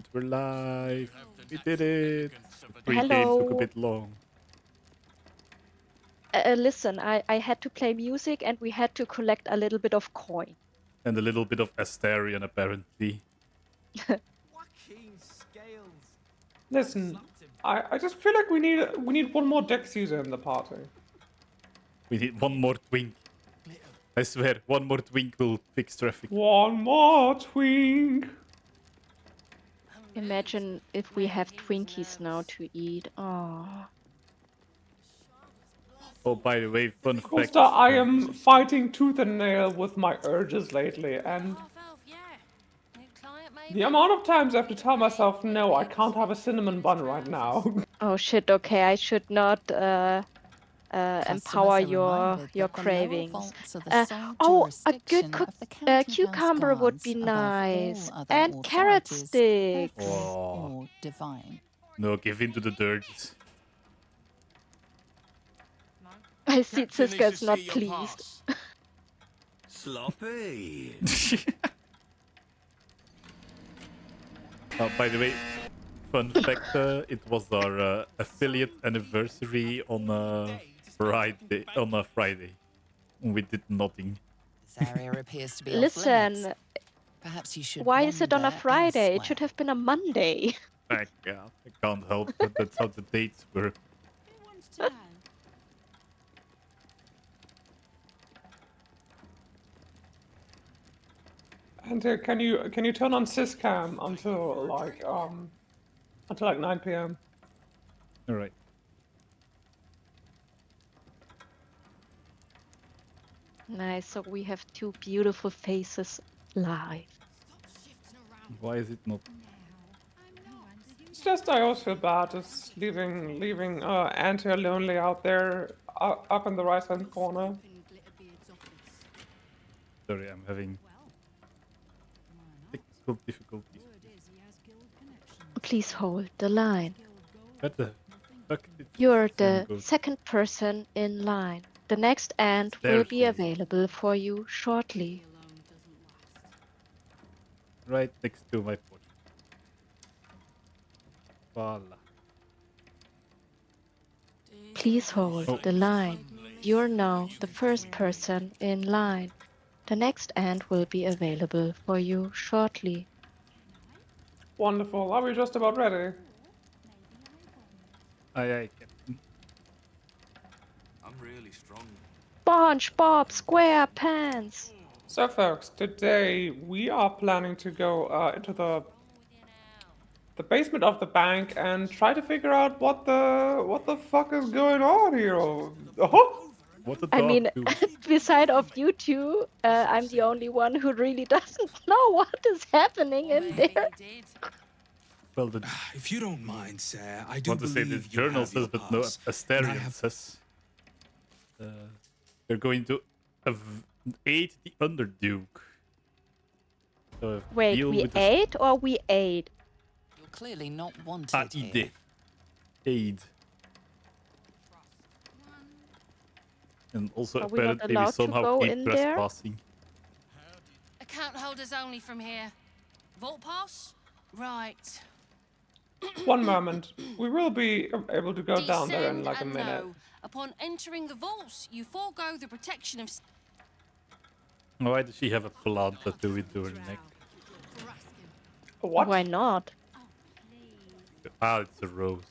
And we're live. We did it. The pre-game took a Hello. bit long. Listen, I had to play music and we had to collect a little bit of coin. And a little bit of Asterion, apparently. Listen, I just feel like we need one more Dex user in the party. We need one more twink. I swear, one more twink will fix traffic. One more twink. Imagine if we have Twinkies now to eat. Oh. Oh, by the way, fun fact. Costa, I am fighting tooth and nail with my urges lately, and the amount of times I have to tell myself, no, I can't have a cinnamon bun right now. Oh shit, okay, I should not empower your cravings. Oh, a good cucumber would be nice. And carrot sticks. Oh. No, give in to the dirges. I see Cisco is not pleased. Sloppy. By the way, fun fact, it was our affiliate anniversary on Friday. We did nothing. This area appears to be Listen, perhaps you should why is it on a wander Friday? It elsewhere. should have been a Monday. I can't help it. That's how the dates work. And can you turn on Syscam until like 9 p.m. All right. Nice, so we have two beautiful faces live. Why is it not? It's just I always feel bad just leaving Ant here lonely out there up in the right hand corner. Sorry, I'm having technical difficulties. Please hold the line. What the fuck did You're this the go? second person in line. The next ant will be There's- available for you shortly. Right next to my porch. Voila. Please hold Oh. the line. You're now the first person in line. The next ant will be available for you shortly. Wonderful. Are we just about ready? Aye, Captain. I'm really strong. SpongeBob SquarePants! So folks, today we are planning to go into the basement of the bank and try to figure out what the fuck is going on here. Oh, What the I dog mean, do? beside of you two, I'm the only one who really doesn't know what is happening in there. Well, the If you don't mind, sir, I do want to say believe this you journal have your says, but no, pass, and I Asterion have- says. They're going to aid the Underduke. Wait, deal we with the ate or we ate? You're clearly not wanted here. AID. Aid. And also Are we not apparently we allowed to somehow go keep in there? trespassing. Account holders only from here. Vault pass? Right. one moment. We will be able to go down there in Descend like a and minute. know. Upon entering the vaults, you forego the protection of... Why does she have a plant tattoo into her neck? What? Why not? Ah, it's a rose.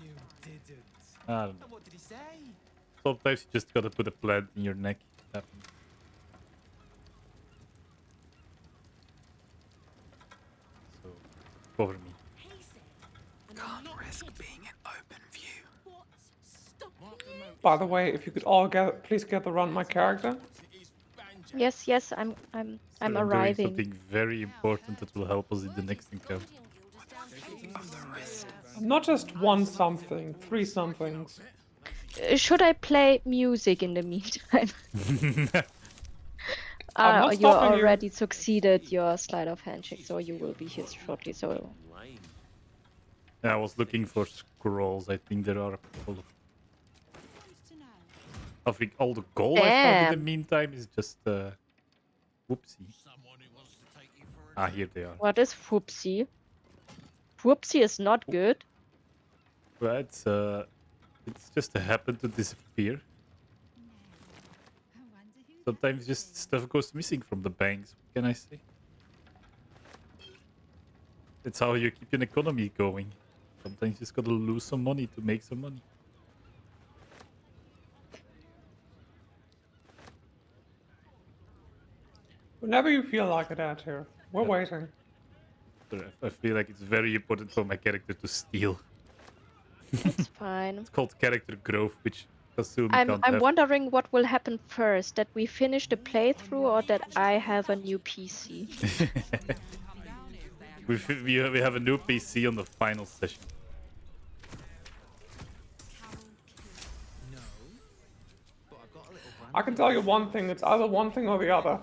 You didn't. I don't know. What did he say? Sometimes you just gotta put a plant in your neck. It happens. So, cover me. Can't risk being in open view. By the way, if you could all please gather around my character. Yes, yes, I'm So I'm doing arriving. something very important that will help us in the next encounter. Not just one something, three somethings. Should I play music in the meantime? I'm not You stopping you. already succeeded your slide of handshake, so you will be here shortly. So Yeah, I was looking for scrolls. I think there are a couple of. I think all the gold I found in the Damn. meantime is just whoopsie. Someone who wants to take you for Ah, here they are. What is Whoopsie? Whoopsie is not good. Right, it's just happened to disappear. Sometimes just stuff goes missing from the banks. What can I say? That's how you keep an economy going. Sometimes you just gotta lose some money to make some money. Whenever you feel like it, out here, we're waiting. I feel like it's very important for my character to steal. It's fine. It's called character growth, which Kasumi I'm can't have. wondering what will happen first, that we finish the playthrough or that I have a new PC. we have a new PC on the final session. I can tell you one thing, it's either one thing or the other.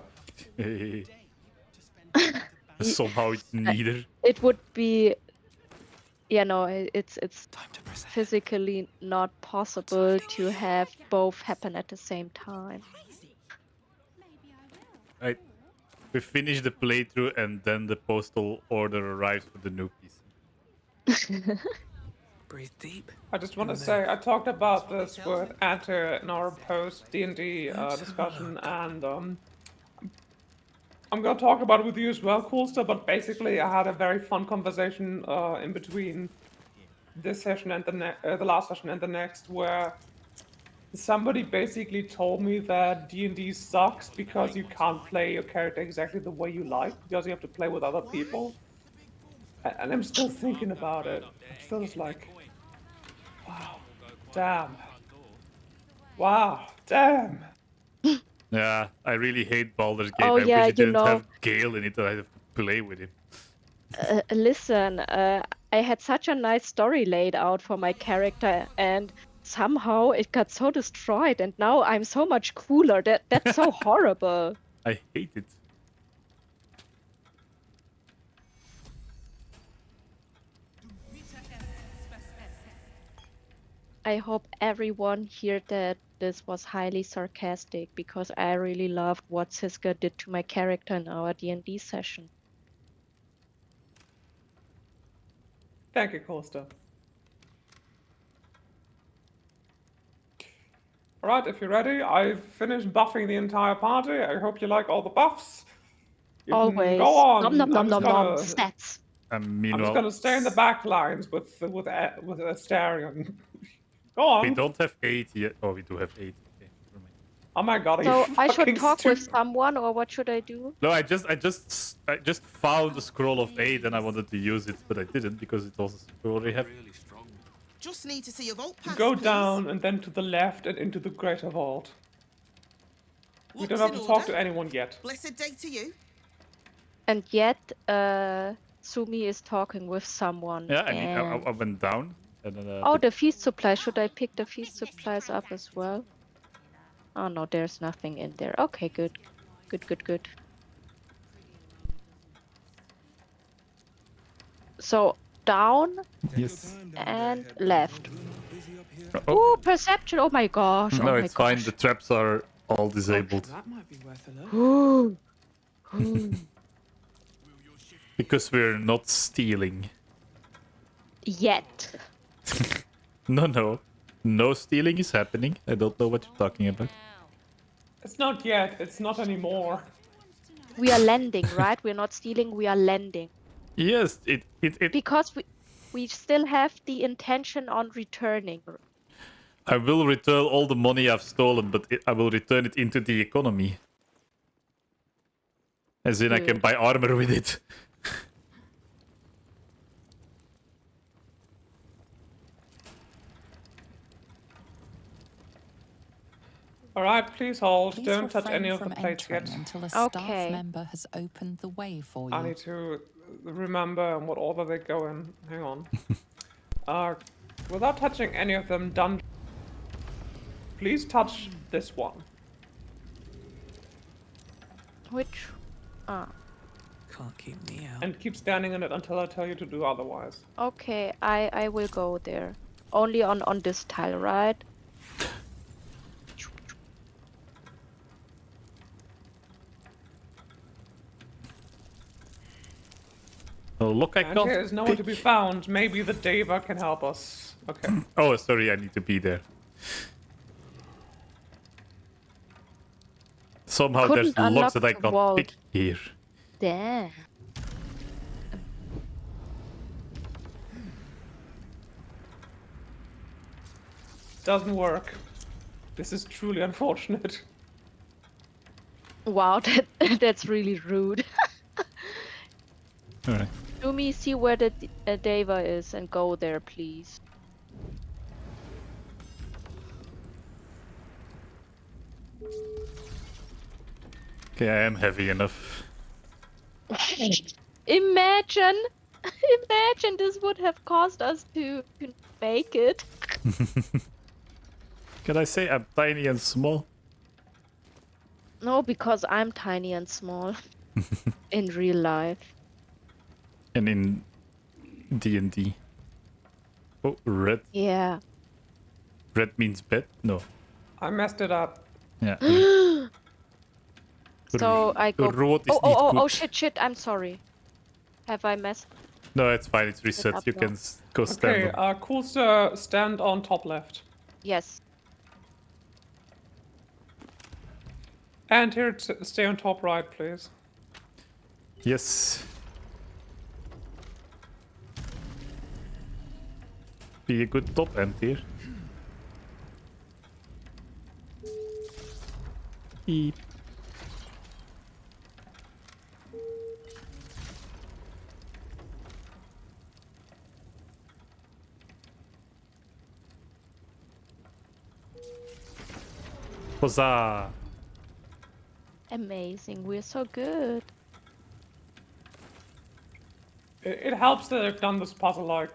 Somehow it's neither. It would be, it's physically not possible to have both happen at the same time. Right. We finish the playthrough and then the postal order arrives with the new PC. Breathe deep. I just want to say, I talked about this with Ante in our post D&D discussion, and I'm gonna talk about it with you as well, Coolster. But basically, I had a very fun conversation in between this session and the last session and the next, where somebody basically told me that D&D sucks because you can't play your character exactly the way you like, because you have to play with other people. And I'm still thinking about it. I'm still just like, wow, damn. Wow, damn. Yeah, I really hate Baldur's Gate. Oh, I yeah, wish it didn't have Gale in it, that I have to play with him. Listen, I had such a nice story laid out for my character, and somehow it got so destroyed, and now I'm so much cooler. That's so horrible. I hate it. I hope everyone heard that this was highly sarcastic, because I really loved what Siska did to my character in our D&D session. Thank you, Coolster. Alright, if you're ready, I've finished buffing the entire party. I hope you like all the buffs. You can Always. go on. Nom nom nom I'm just nom nom. gonna- Stats. I'm Meanwhile, just gonna stay in the back lines with Asterion. Go on. we don't have 8 yet. Oh, we do have 8. Okay, never mind. Oh my god, are So you I should fucking talk with stupid? someone, or what should I do? No, I just found the scroll of 8 and I wanted to use it, but I didn't because it also we already have. Just need to see your vault pass, Go please. down and then to the left and into the greater vault. We What's don't have in to talk order? to anyone yet. Blessed day to you. And yet, Sumi is talking with someone. Yeah, and... I went down. And then, Oh, the feast supplies. Should I pick the feast supplies up as well? Oh no, there's nothing in there. Okay, good. Good. So, down yes. and left. Oh, Ooh, perception. Oh my gosh. no, Oh my it's fine. gosh. The traps are all disabled That might be worth a look. Ooh. Ooh. because we're not stealing. Yet. No stealing is happening. I don't know what you're talking about. It's not yet. It's not anymore. We are lending, right? We're not stealing, we are lending. Yes, it Because we still have the intention on returning. I will return all the money I've stolen, but I will return it into the economy. As in, I can Good. buy armor with it. Alright, please hold. Please Don't touch refrain any of the from plates entering yet. until a staff Okay. member has opened the way for you. I need to remember in what order they go in. Hang on. Without touching any of them, done. Please touch this one. Which? Ah. Can't keep me out. And keep standing in it until I tell you to do otherwise. Okay, I will go there. Only on this tile, right? Oh, look, I And can't. here is nowhere to be found. Maybe the Deva can help us. Okay. Oh, sorry, I need to be there. Somehow Couldn't there's locks unlock that I the can't vault. pick here. Damn. Doesn't work. This is truly unfortunate. Wow, that's really rude. Alright. Do me see where the Deva is and go there, please. Okay, I am heavy enough. Imagine, imagine this would have caused us to make it. Can I say I'm tiny and small? No, because I'm tiny and small in real life. And in D&D. Oh, red. Yeah. Red means bed? No. I messed it up. Yeah. So I go. Rood is Oh, oh, niet oh, oh, goed. shit! I'm sorry. Have I messed? No, it's fine. It's reset. up You now. can go stand Okay, on. cool, sir. Stand on top left. Yes. And here, stay on top right, please. Yes. Be a good top end here. Beep. Huzzah! Amazing. We're so good. It helps that I've done this puzzle like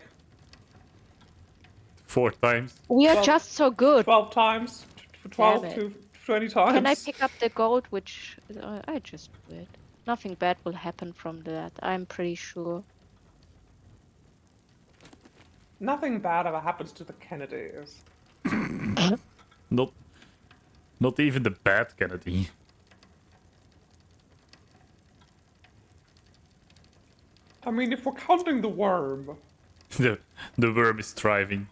4 times. We are Well, just so good. 12 times, 12 Damn it. to 20 times. Can I pick up the gold? Which I just do it. Nothing bad will happen from that. I'm pretty sure. Nothing bad ever happens to the Kennedys. Not even the bad Kennedy. I mean, if we're counting the worm, The worm is thriving.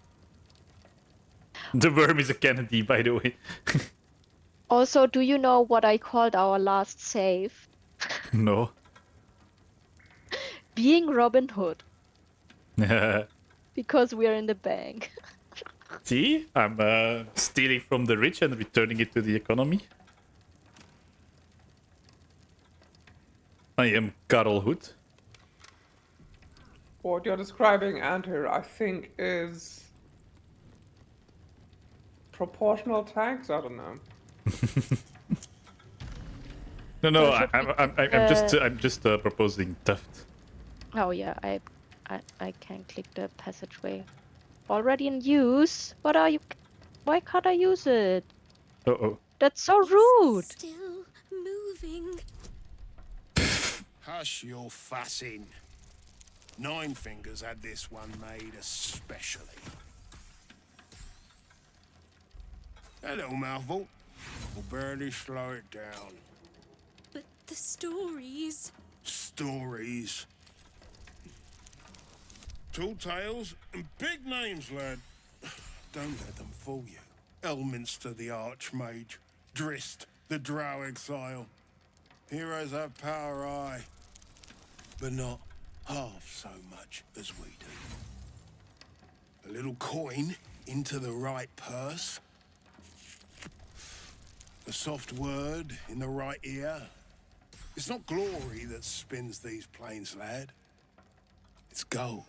The worm is a Kennedy, by the way. Also, do you know what I called our last save? No. Being Robin Hood. Because we are in the bank. See? I'm stealing from the rich and returning it to the economy. I am Karl Hood. what you're describing, Antir, I think is proportional tax. I don't know. No, So I'm just proposing theft. Oh yeah, I can click the passageway. Already in use. What are you? Why can't I use it? Uh-oh. That's so rude. Still moving. Hush your fussing. Nine Fingers had this one made especially. Hello, mouthful. We'll barely slow it down. But the stories. Stories. Tall tales and big names, lad. Don't let them fool you. Elminster the Archmage. Drist the Drow Exile. Heroes have power, aye. But not half so much as we do. A little coin into the right purse. A soft word in the right ear. It's not glory that spins these plains, lad. It's gold.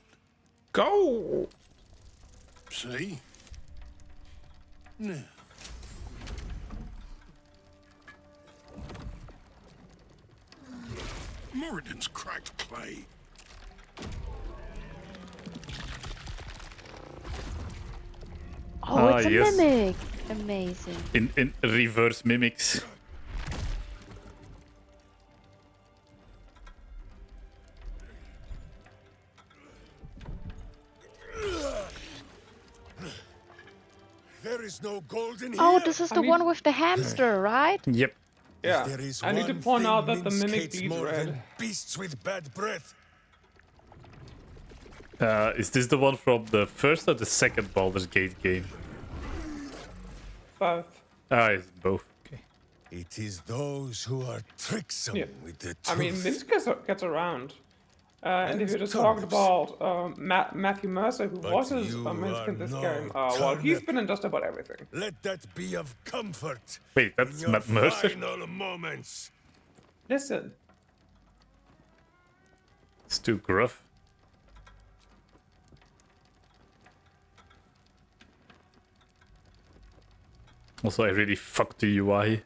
Go! See? Now. Moradin's cracked clay. Oh, it's a yes. mimic. Amazing. In reverse mimics. There is no gold in Oh, here. this is I the mean- one with the hamster, right? Yep. Yeah. I need to point out that the mimic bleeds red. Beasts with bad breath. Is this the one from the first or the second Baldur's Gate game? Both. Ah, it's both. Okay. It is those who are tricksome Yeah. with the I mean, truth. Minsk gets around. And if And you just talked turnips. about Matthew Mercer, who But voices you Minsk in are this no game, well, he's turnip. been in just about everything. Let that be of comfort. Wait, in that's your Matt Mercer? final moments. Listen, It's too gruff. Also, I really fucked the UI.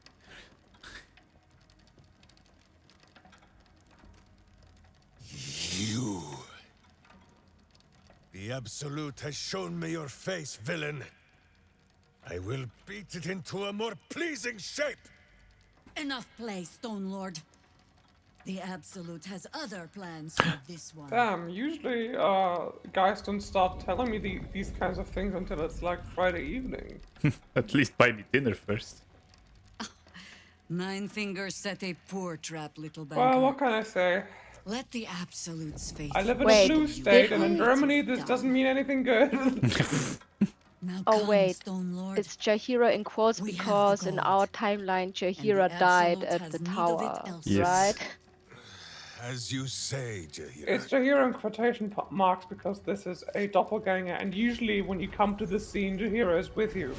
You. The Absolute has shown me your face, villain. I will beat it into a more pleasing shape. Enough play, Stone Lord. The Absolute has other plans for this one. damn, usually guys don't start telling me these kinds of things until it's like Friday evening. At least buy me dinner first. Nine Fingers set a poor trap, little banker. Well, what can I say? Let the Absolute's faith. I live in Wait, a blue state, and in didn't- Germany this doesn't mean anything good. Now Oh, come, wait. Stone Lord. It's Jaheira in quotes We have the because in gold, our timeline and Jaheira the died Absolute at has the need of it tower, elsewhere. Yes. right? As you say, Jahira. It's Jaheira in quotation marks because this is a doppelganger, and usually when you come to this scene, Jaheira is with you.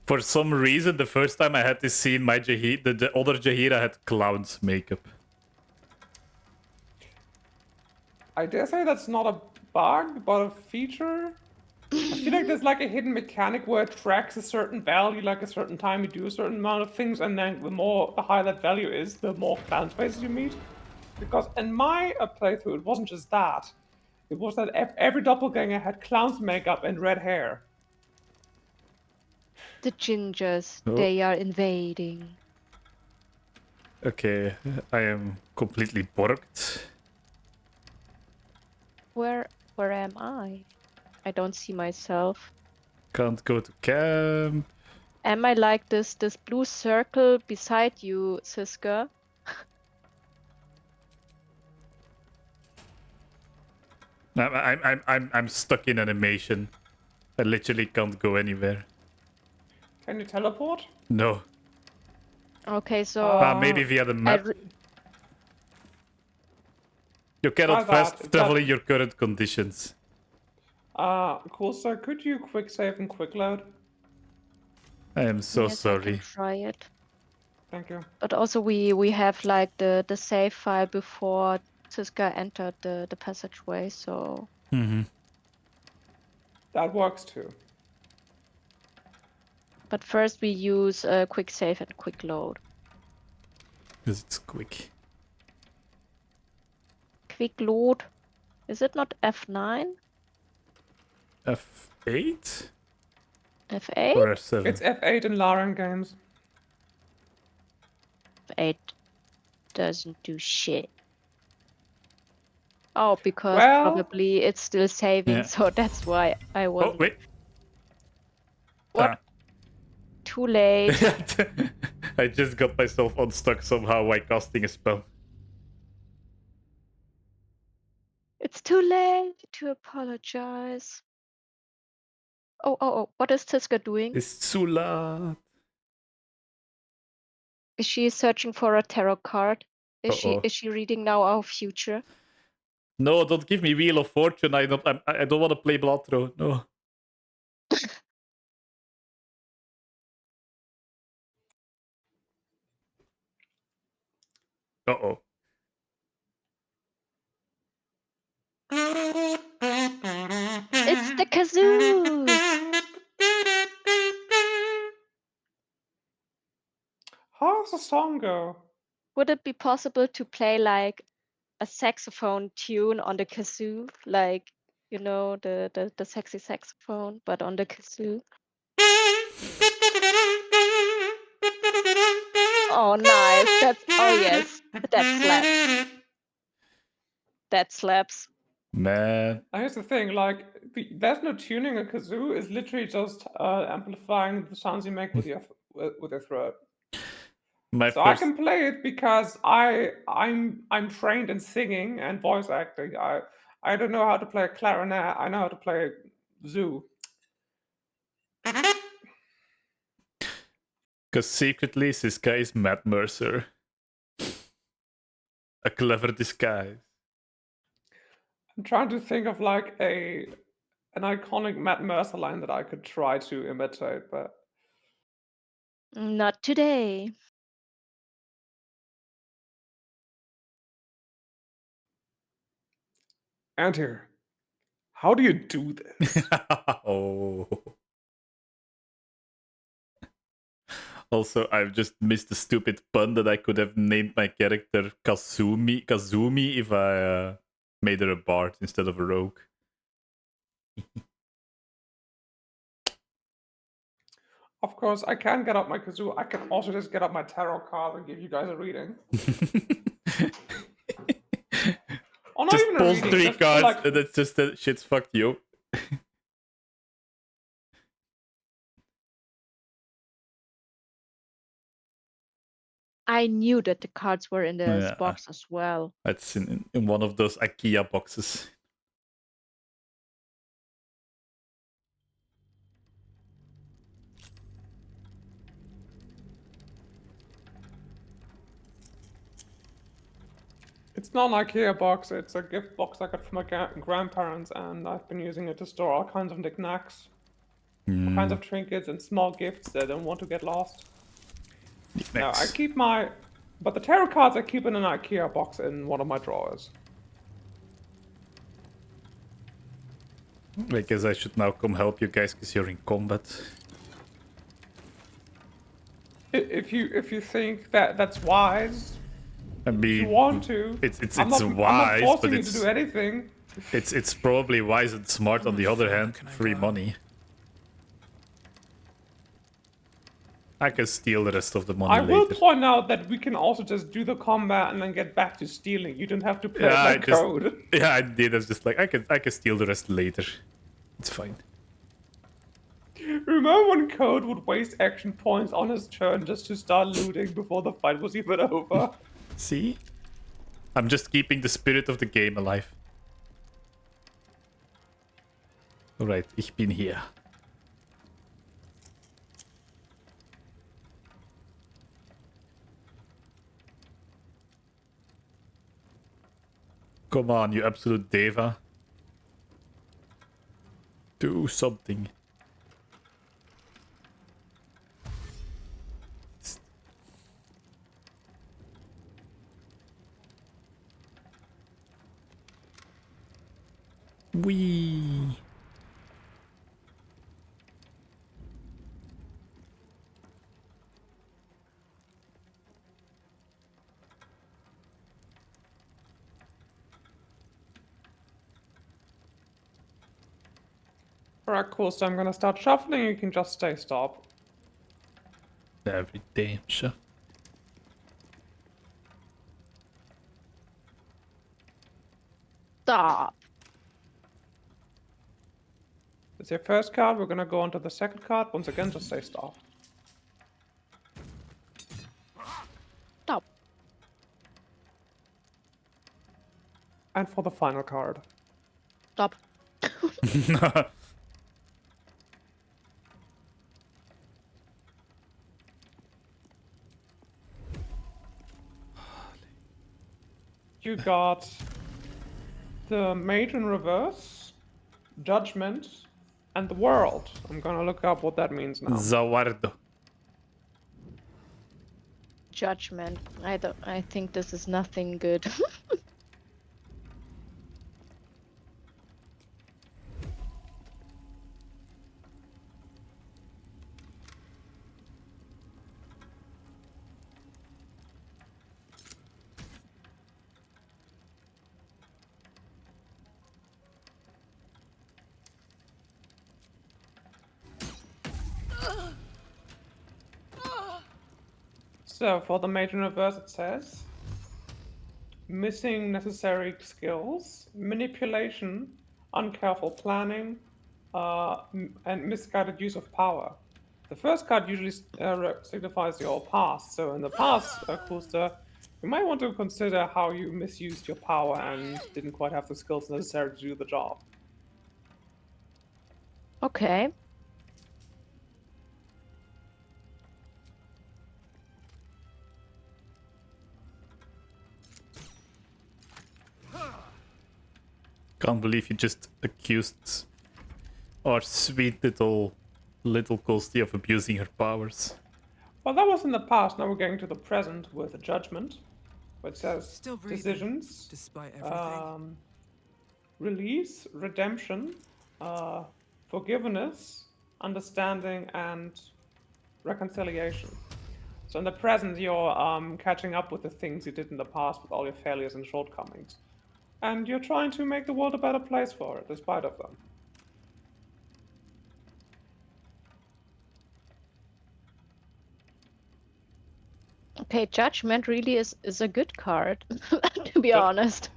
For some reason, the first time I had this scene, my the other Jaheira had clown's makeup. I dare say that's not a bug, but a feature. I feel like there's like a hidden mechanic where it tracks a certain value, like a certain time you do a certain amount of things, and then the higher that value is, the more clown faces you meet. Because in my playthrough, it wasn't just that. It was that every doppelganger had clown's makeup and red hair. The gingers, Oh. they are invading. Okay, I am completely borked. Where am I? I don't see myself. Can't go to camp. Am I like this blue circle beside you, Siska? I'm stuck in animation. I literally can't go anywhere. Can you teleport? No. Okay, so Maybe via the map. re- You cannot Try that. fast travel in your current conditions. Cool, sir. Could you quick save and quick load? I am so yes, I can sorry. try it. Thank you. But also we have like the save file before Siska entered the passageway, so Mm-hmm. That works too. but first we use quick save and quick load. Because it's quick. Quick load. Is it not F9? F8? F8? Or F7? It's F8 in Laren games. F8 doesn't do shit. Oh, because Well- probably it's still saving, Yeah. so that's why I was Oh, wait. What? Too late. I just got myself unstuck somehow while casting a spell. It's too late to apologize. Oh, what is Siska doing? It's Sula. Is she searching for a tarot card? Uh-oh. Is she reading now our future? No, don't give me Wheel of Fortune. I don't want to play Blood Throne. No. Uh-oh. It's the kazoos! How does the song go? Would it be possible to play like a saxophone tune on the kazoo? Like, you know, the sexy saxophone, but on the kazoo? Oh, nice. Oh, yes. That slaps. That slaps. Man. Now, here's the thing, like, there's no tuning a kazoo. It's literally just amplifying the sounds you make with your throat. My So I first can play it because I'm trained in singing and voice acting. I don't know how to play a clarinet. I know how to play a zoo. because secretly this guy is Matt Mercer. A clever disguise. I'm trying to think of like an iconic Matt Mercer line that I could try to imitate, but Not today. and here, how do you do this? Oh. Also, I've just missed the stupid pun that I could have named my character Kazumi if I made her a bard instead of a rogue. Of course, I can get up my kazoo. I can also just get up my tarot card and give you guys a reading. Oh, not Just even a pull reading. 3 Just cards like and it's just that shit's fucked you. I knew that the cards were in this Yeah. box as well. That's in one of those IKEA boxes. it's not an IKEA box. It's a gift box I got from my grandparents, and I've been using it to store all kinds of knickknacks, all kinds of trinkets, and small gifts that don't want to get lost. Now I keep but the tarot cards I keep in an IKEA box in one of my drawers. I guess I should now come help you guys because you're in combat. If you think that that's wise, I mean, if you want to. It's I'm wise, not forcing but you to do anything. it's probably wise and smart on the other hand. Free money. I can steal the rest of the money I later. will point out that we can also just do the combat and then get back to stealing. You don't have to play that code. Yeah, I did. I was just like, I can steal the rest later. It's fine. Remember when Code would waste action points on his turn just to start looting before the fight was even over? See? I'm just keeping the spirit of the game alive. Alright, ich bin hier. Come on, you absolute deva. Do something. Wee. Alright, cool. So I'm gonna start shuffling. You can just stay stop. Every damn sure. Stop. It's your first card. We're gonna go on to the second card. Once again, just stay stop. Stop. And for the final card. Stop. You got the Mage in Reverse, Judgment, and the World. I'm gonna look up what that means now. Zawardo. Judgment. I think this is nothing good. So for the Mage in Reverse, it says missing necessary skills, manipulation, uncareful planning, and misguided use of power. The first card usually signifies your past. So in the past, Coolster, you might want to consider how you misused your power and didn't quite have the skills necessary to do the job. Okay. Can't believe you just accused our sweet little Coasty of abusing her powers. Well, that was in the past. Now we're going to the present with a judgment, which says Still breathing, decisions, despite everything. release, redemption, forgiveness, understanding, and reconciliation. So in the present, you're catching up with the things you did in the past with all your failures and shortcomings. And you're trying to make the world a better place for it, despite of them. Okay, Judgment really is a good card, to be honest.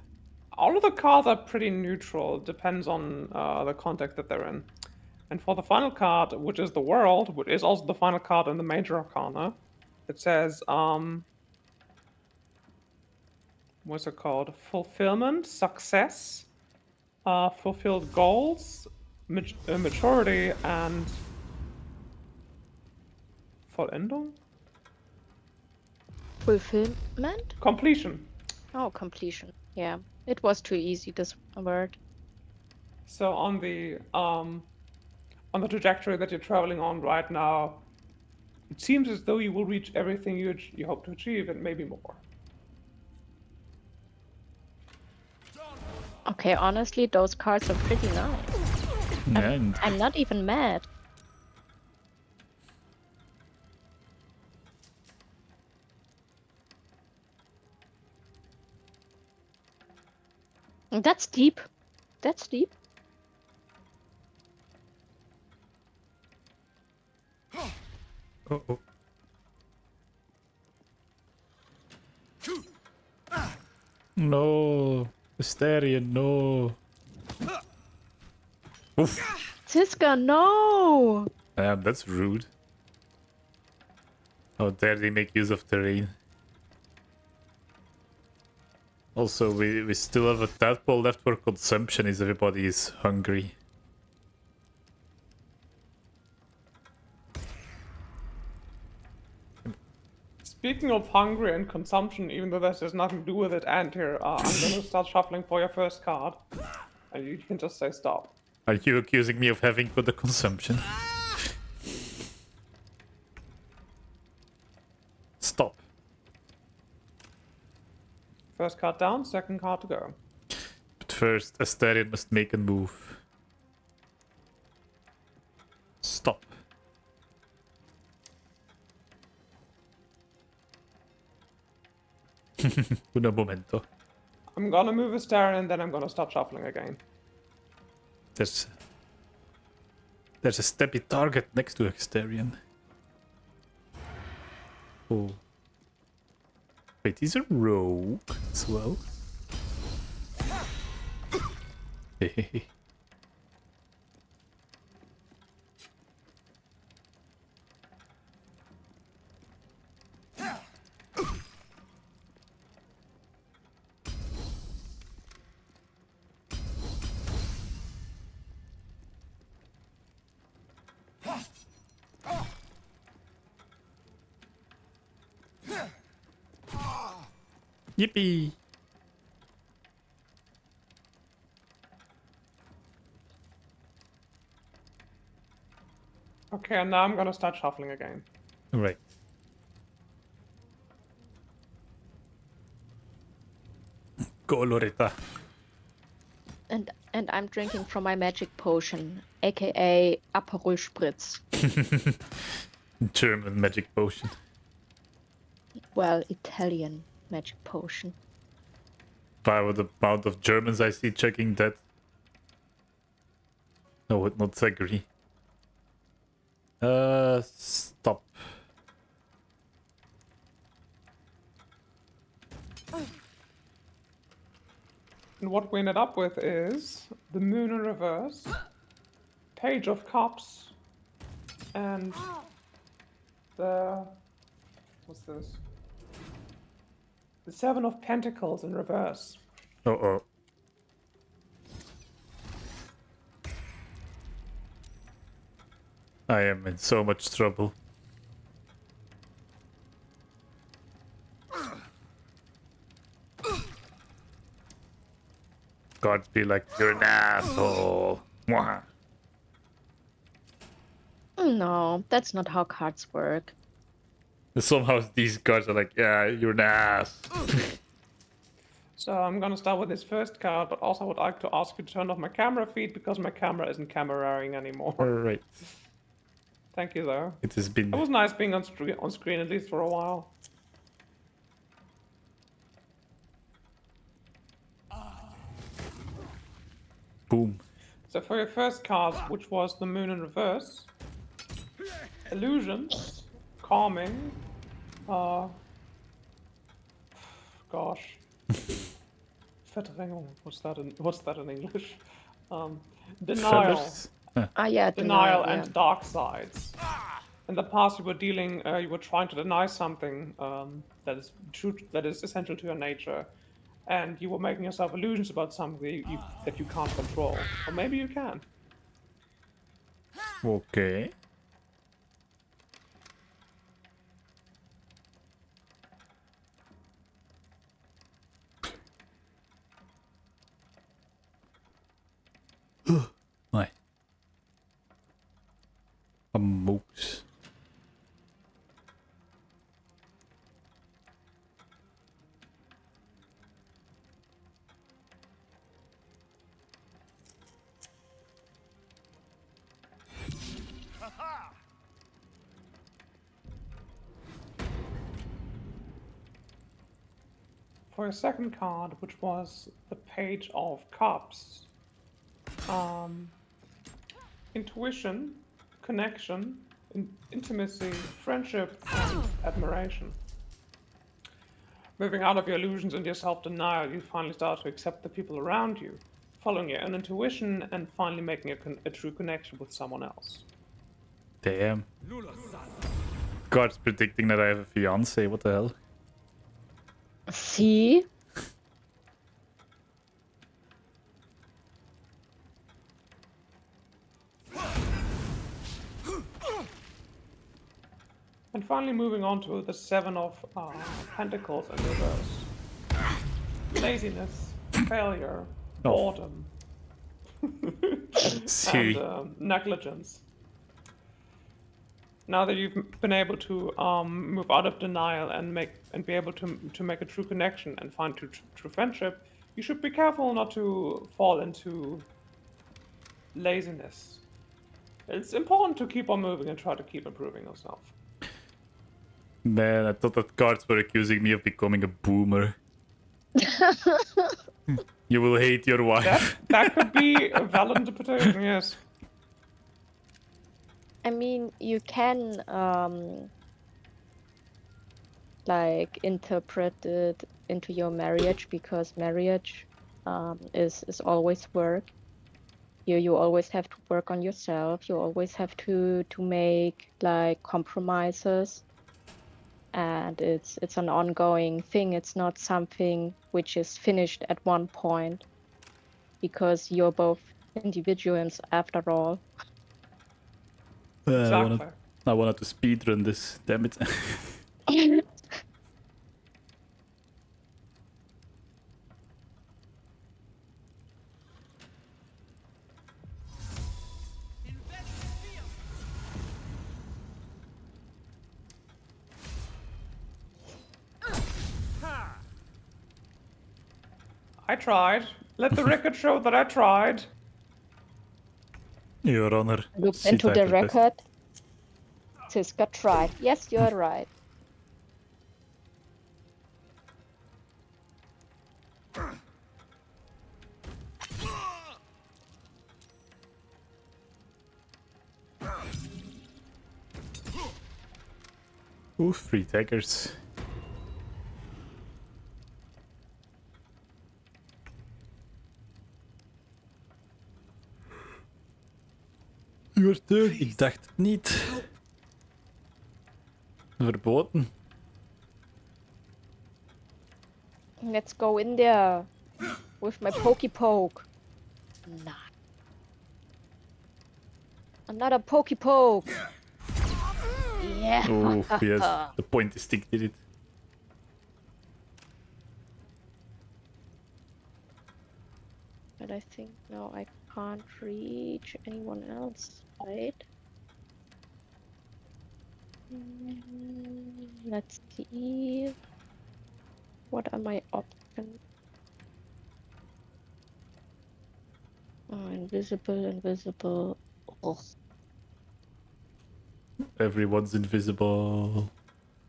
All of the cards are pretty neutral. It depends on the context that they're in. And for the final card, which is the World, which is also the final card in the Major Arcana, it says, what's it called? Fulfillment, success, fulfilled goals, maturity, and Vollendung? Fulfillment? Completion. Oh, completion. Yeah, it was too easy, this word. So on the trajectory that you're traveling on right now, it seems as though you will reach everything you hope to achieve and maybe more. Okay, honestly, those cards are pretty nice. And I'm not even mad. That's deep. That's deep. oh. No, Asterion, no. Oof. Siska, no! That's rude. How dare they make use of terrain? Also, we still have a tadpole left for consumption if everybody is hungry. Speaking of hungry and consumption, even though this has nothing to do with it, and here, I'm gonna start shuffling for your first card. And you can just say stop. Are you accusing me of having put the consumption? Stop. First card down, second card to go. But first, Asterion must make a move. Stop. Uno momento. I'm gonna move Astarion and then I'm gonna stop shuffling again. There's a steppy target next to Asterion. Oh. Wait, he's a rogue as well. Hehehe. Yippee! Okay, and now I'm gonna start shuffling again. Right. Go, Loretta. And I'm drinking from my magic potion, aka Aperol Spritz. German magic potion. Well, Italian magic potion. By the amount of Germans I see checking that. I would not agree. Stop. And what we ended up with is the Moon in reverse, Page of Cups, and What's this? The Seven of Pentacles in reverse. Uh-oh. I am in so much trouble. Cards be like, you're an asshole. Mwah. No, that's not how cards work. Somehow these cards are like, yeah, you're an ass. So I'm gonna start with this first card, but also would like to ask you to turn off my camera feed because my camera isn't cameraing anymore. Alright. Thank you, though. It has been... It was nice being on screen at least for a while. Boom. So for your first card, which was the Moon in reverse, illusions, calming, gosh, Verdrängung. What's that in English? Denial. Fellers? Yeah, Denial yeah. and dark sides. In the past, you were trying to deny something that is true, that is essential to your nature, and you were making yourself illusions about something that you can't control, or maybe you can. Okay. Nej. A moose. For a second card, which was the Page of Cups, intuition, connection, intimacy, friendship, and admiration. Moving out of your illusions and your self-denial, you finally start to accept the people around you, following your own intuition, and finally making a true connection with someone else. Damn. God's predicting that I have a fiance. What the hell? See? And finally moving on to the Seven of Pentacles in reverse. Laziness, failure, boredom, See. and negligence. Now that you've been able to move out of denial and be able to make a true connection and find true friendship, you should be careful not to fall into laziness. It's important to keep on moving and try to keep improving yourself. Man, I thought that cards were accusing me of becoming a boomer. You will hate your wife. That could be a valid interpretation, yes. I mean, you can like interpret it into your marriage, because marriage is always work. You always have to work on yourself. You always have to make like compromises, and it's an ongoing thing. It's not something which is finished at one point, because you're both individuals after all. Exactly. I wanted to speedrun this, damn it. I tried. Let the record show that I tried. Your Honor. Look see into the title test. record. Siska tried. Yes, you're right. Ooh, 3 daggers. Your turn. Ik dacht het niet. Verboten. Let's go in there with my pokey poke. Nah. Another pokey poke. Yeah. Oh, yes. The pointy stick did it. But I think now I can't reach anyone else, right? Let's see. What are my options? Oh, invisible, invisible. Ugh. Everyone's invisible.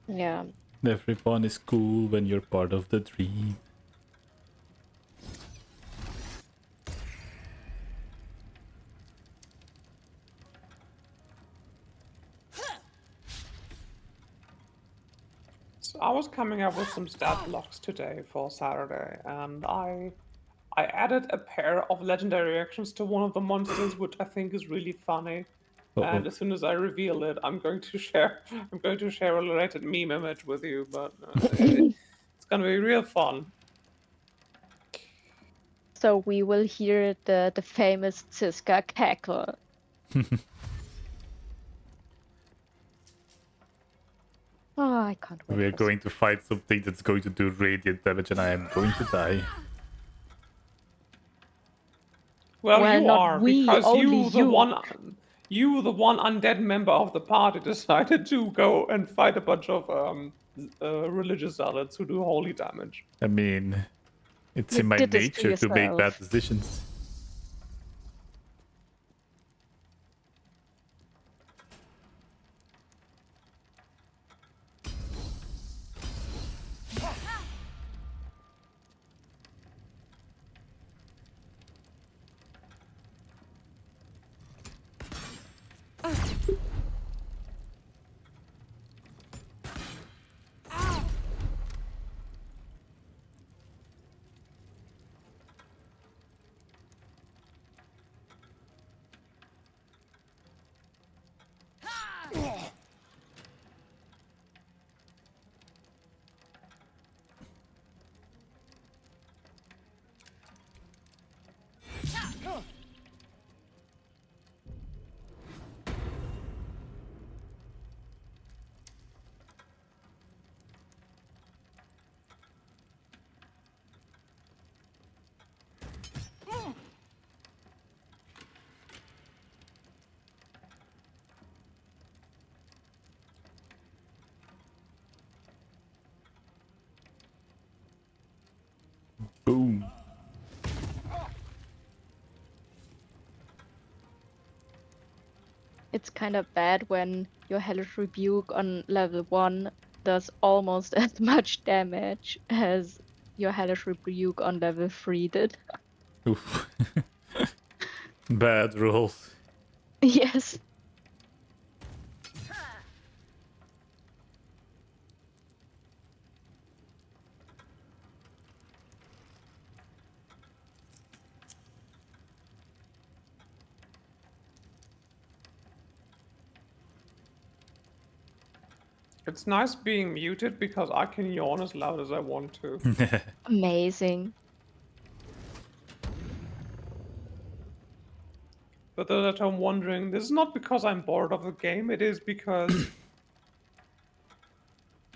Yeah. Everyone is cool when you're part of the dream. So I was coming up with some stat blocks today for Saturday, and I added a pair of legendary reactions to one of the monsters, which I think is really funny. And as soon as I reveal it, I'm going to share a related meme image with you, but it's gonna be real fun. So we will hear the famous Ziska cackle. Oh, I can't wait. We're for going to fight something that's going to do radiant damage and I am going to die. Well, Well, you not are, we, because only you, the one undead member of the party, decided to go and fight a bunch of religious zealots who do holy damage. I mean, it's You in my did this to nature to make bad yourself. decisions. Boom. It's kind of bad when your Hellish Rebuke on level 1 does almost as much damage as your Hellish Rebuke on level 3 did. Oof. Bad rolls. Yes. It's nice being muted because I can yawn as loud as I want to. Amazing. But those at home wondering, this is not because I'm bored of the game, it is because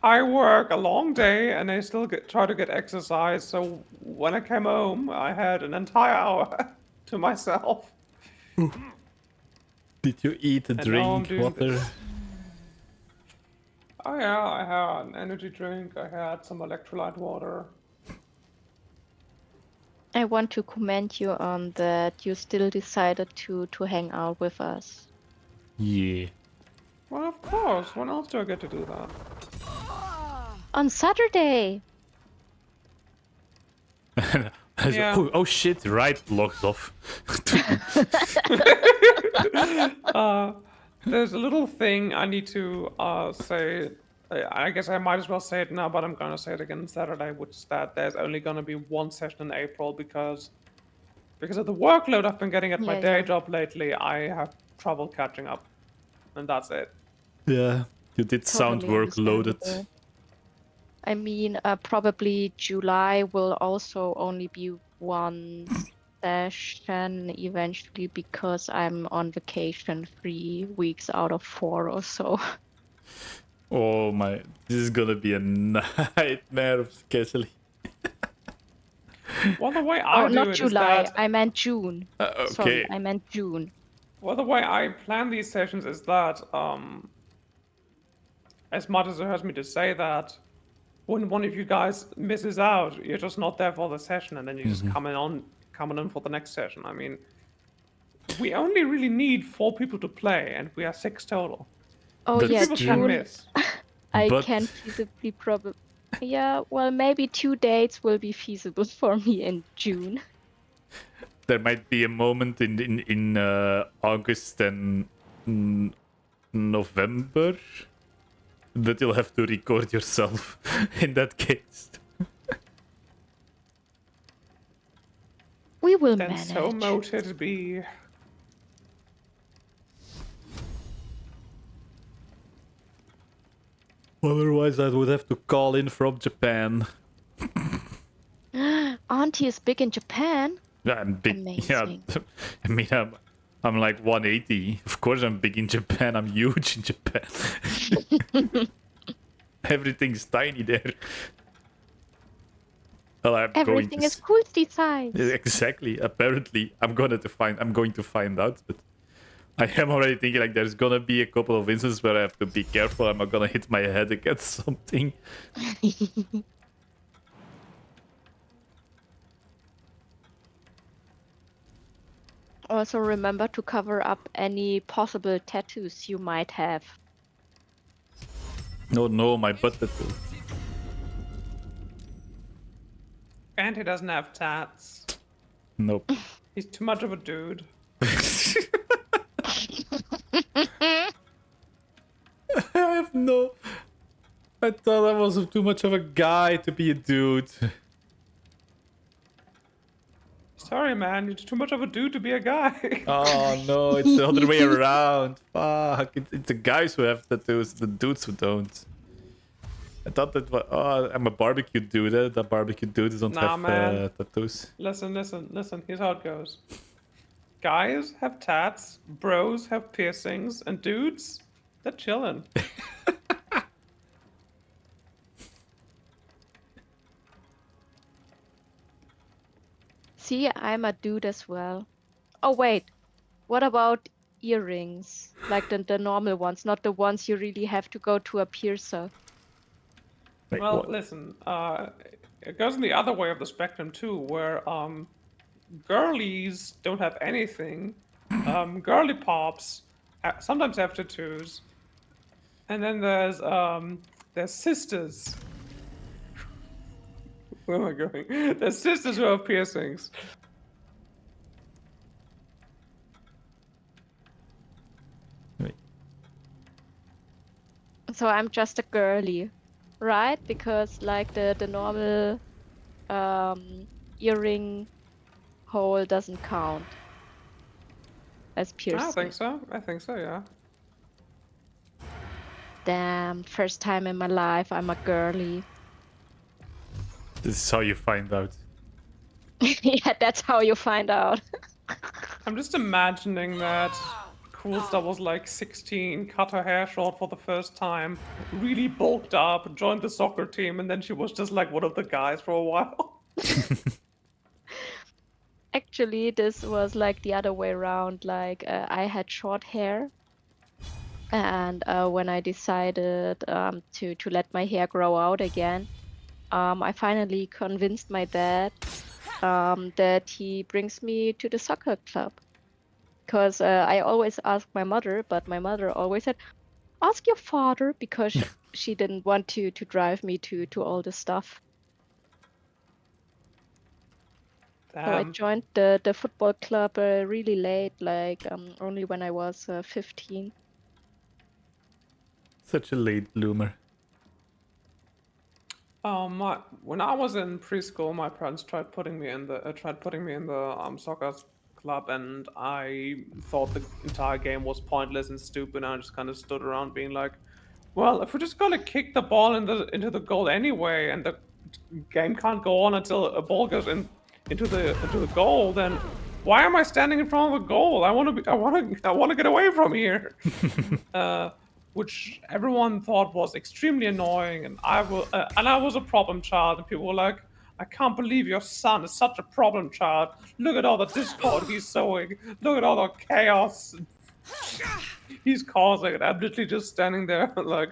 I work a long day and I still try to get exercise, so when I came home, I had an entire hour to myself. Did you eat a And now I'm drink, doing water? this. Oh yeah, I had an energy drink, I had some electrolyte water. I want to commend you on that you still decided to hang out with us. Yeah. Well, of course, when else do I get to do that? On Saturday! Yeah. Oh shit, right logs off. There's a little thing I need to say. I guess I might as well say it now, but I'm going to say it again Saturday, which is that there's only going to be one session in April because of the workload I've been getting at my day job lately. I have trouble catching up, and that's it. Yeah. You did sound Totally workloaded. understandable. I mean, probably July will also only be one session eventually because I'm on vacation 3 weeks out of 4 or so. Oh my, this is gonna be a nightmare of scheduling. Well, the way I Oh, do not it July. is that I meant June. Sorry, Okay. I meant June. well, the way I plan these sessions is that as much as it hurts me to say that, when one of you guys misses out, you're just not there for the session, and then you just coming in for the next session. I mean, we only really need 4 people to play, and we are 6 total. Oh That's yeah, People can true. June. miss. I But- can feasibly probably. Yeah, well, maybe 2 dates will be feasible for me in June. There might be a moment in August and November that you'll have to record yourself. In that case, We will Then manage. so mote it be. otherwise I would have to call in from Japan. Auntie is big in Japan. Yeah, I'm big. Amazing. Yeah, I mean, I'm like 180. Of course, I'm big in Japan. I'm huge in Japan. Everything's tiny there. Well, I'm Everything going is to Kulti size. exactly. Apparently, I'm going to find out. But I am already thinking like there's gonna be a couple of instances where I have to be careful. I'm not gonna hit my head against something. Also remember to cover up any possible tattoos you might have. No, my butt tattoo. And he doesn't have tats. Nope. He's too much of a dude. I have no. I thought I was too much of a guy to be a dude. Sorry, man, you're too much of a dude to be a guy. Oh no, it's the other way around. Fuck, it's the guys who have tattoos, the dudes who don't. I thought that I'm a barbecue dude. The barbecue dudes don't Nah, have man. tattoos. Listen. Here's how it goes. Guys have tats, bros have piercings, and dudes, they're chilling. See, I'm a dude as well. Oh wait, what about earrings? Like the normal ones, not the ones you really have to go to a piercer. Like, Well, what? listen, it goes in the other way of the spectrum too, where girlies don't have anything. Girly pops sometimes have tattoos, and then there's sisters. Where am I going? There's sisters who have piercings. Wait. So I'm just a girly, right? Because like the normal earring hole doesn't count as piercing. I think so, yeah. Damn, first time in my life I'm a girly. This is how you find out. Yeah, that's how you find out. I'm just imagining that Coolstar was like 16, cut her hair short for the first time, really bulked up, joined the soccer team, and then she was just like one of the guys for a while. Actually, this was like the other way around. Like I had short hair, and when I decided to let my hair grow out again, I finally convinced my dad that he brings me to the soccer club. Because I always asked my mother, but my mother always said, "Ask your father," because she didn't want to drive me to all the stuff. So I joined the football club really late, like only when I was 15. Such a late bloomer. When I was in preschool, my parents tried putting me in the soccer club, and I thought the entire game was pointless and stupid. And I just kind of stood around being like, Well, if we're just gonna kick the ball into the goal anyway, and the game can't go on until a ball goes into the goal, then why am I standing in front of the goal? I want to get away from here. Which everyone thought was extremely annoying, and I was a problem child, and people were like, "I can't believe your son is such a problem child. Look at all the discord he's sowing. Look at all the chaos he's causing." And I'm literally just standing there, like,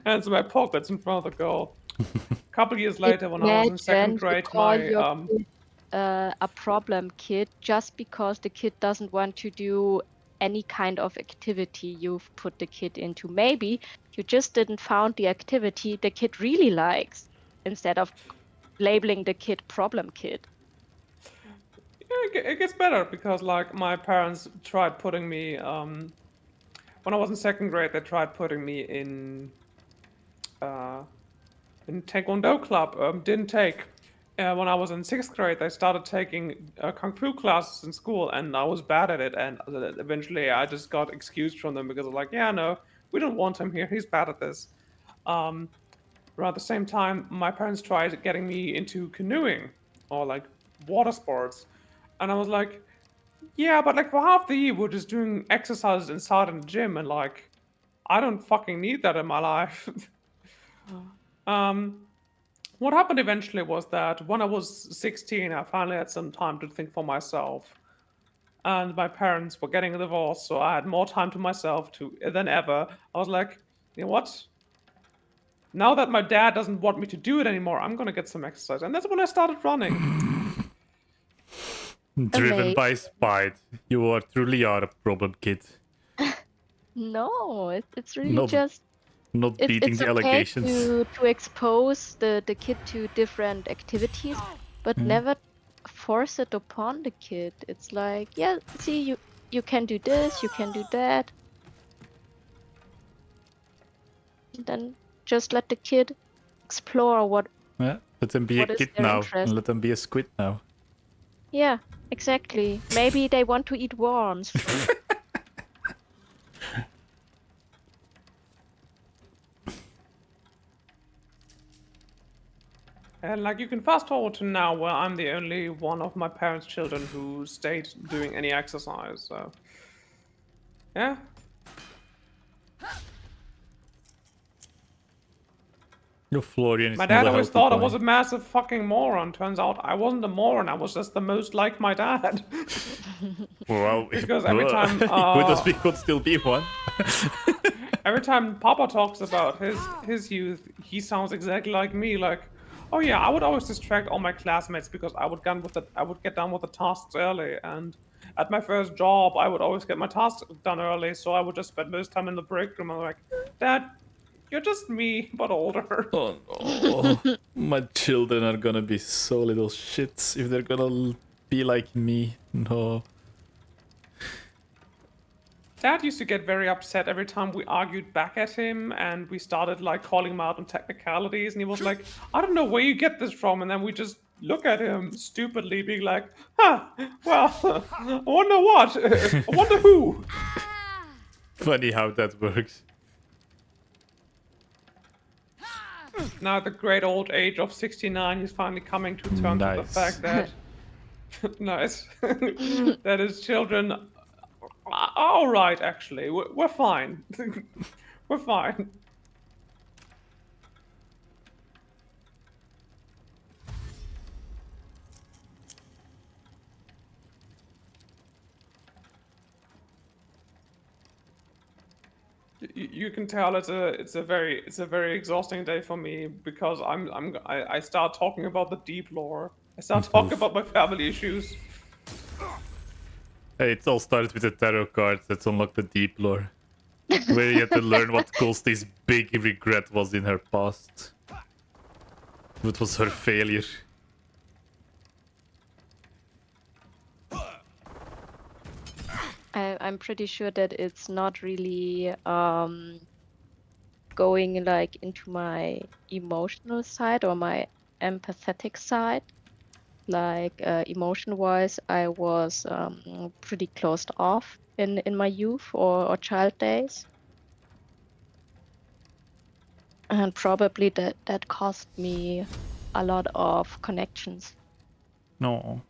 hands in my pockets in front of the goal. A couple years later, when I was in second Imagine you grade, call my your kid a problem kid just because the kid doesn't want to do any kind of activity you've put the kid into. Maybe you just didn't found the activity the kid really likes instead of labeling the kid problem kid. it gets better because, like, my parents tried putting me when I was in second grade. They tried putting me in Taekwondo club. Didn't take. When I was in sixth grade, I started taking kung fu classes in school, and I was bad at it. And eventually, I just got excused from them because I'm like, yeah, no, we don't want him here. He's bad at this. Around the same time, my parents tried getting me into canoeing or like water sports, and I was like, yeah, but like for half the year, we're just doing exercises inside in the gym, and like, I don't fucking need that in my life. What happened eventually was that when I was 16, I finally had some time to think for myself. And my parents were getting a divorce, so I had more time to myself than ever. I was like, you know what? Now that my dad doesn't want me to do it anymore, I'm gonna get some exercise. And that's when I started running. Driven by spite. You truly are a problem kid. No, it's really just not beating it's the okay allegations. to expose the kid to different activities, but never force it upon the kid. It's like, yeah, see, you can do this, you can do that. And then just let the kid explore what Yeah, let them be a what is kid their now, interest. and let them be a squid now. Yeah, exactly. Maybe they want to eat worms. And like you can fast forward to now where I'm the only one of my parents' children who stayed doing any exercise, so yeah. Your Florian is My not dad a always healthy thought I boy. was a massive fucking moron. Turns out I wasn't a moron, I was just the most like my dad. Well, Because every time he could still be one. every time Papa talks about his youth, he sounds exactly like me. Like, oh yeah, I would always distract all my classmates because I would get done with the tasks early. And at my first job, I would always get my tasks done early, so I would just spend most time in the break room. I'm like, Dad, you're just me, but older. Oh no. My children are gonna be so little shits if they're gonna be like me. No. Dad used to get very upset every time we argued back at him and we started like calling him out on technicalities, and he was like, I don't know where you get this from, and then we just look at him stupidly being like, huh, well, I wonder what? I wonder who? Funny how that works. Now at the great old age of 69, he's finally coming to terms with the fact that nice. That his children are all right, actually. We're fine. We're fine. You can tell it's a very exhausting day for me because I start talking about the deep lore. I start talking about my family issues. Hey, it all started with the tarot cards that unlocked the deep lore. Where you had to learn what Kulsti's big regret was in her past. What was her failure. I'm pretty sure that it's not really going like into my emotional side or my empathetic side. Like emotion-wise, I was pretty closed off in my youth or child days. And probably that cost me a lot of connections. No.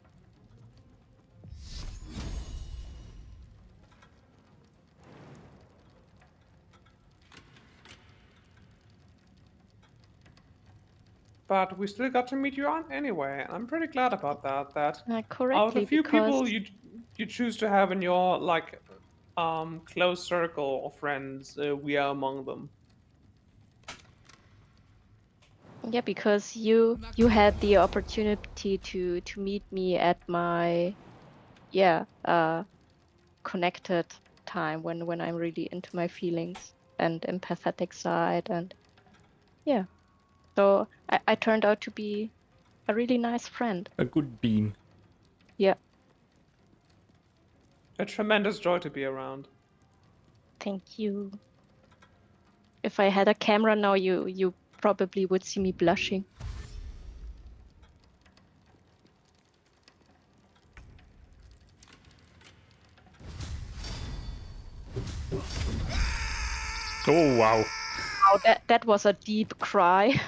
But we still got to meet you on anyway. I'm pretty glad about that. That out of Correctly, the few people because you choose to have in your like close circle of friends, we are among them. yeah, because you had the opportunity to meet me at my connected time when I'm really into my feelings and empathetic side, and yeah, so I turned out to be a really nice friend. A good bean. Yeah, A tremendous joy to be around. thank you. If I had a camera now, you probably would see me blushing. Oh, wow. Oh, that was a deep cry.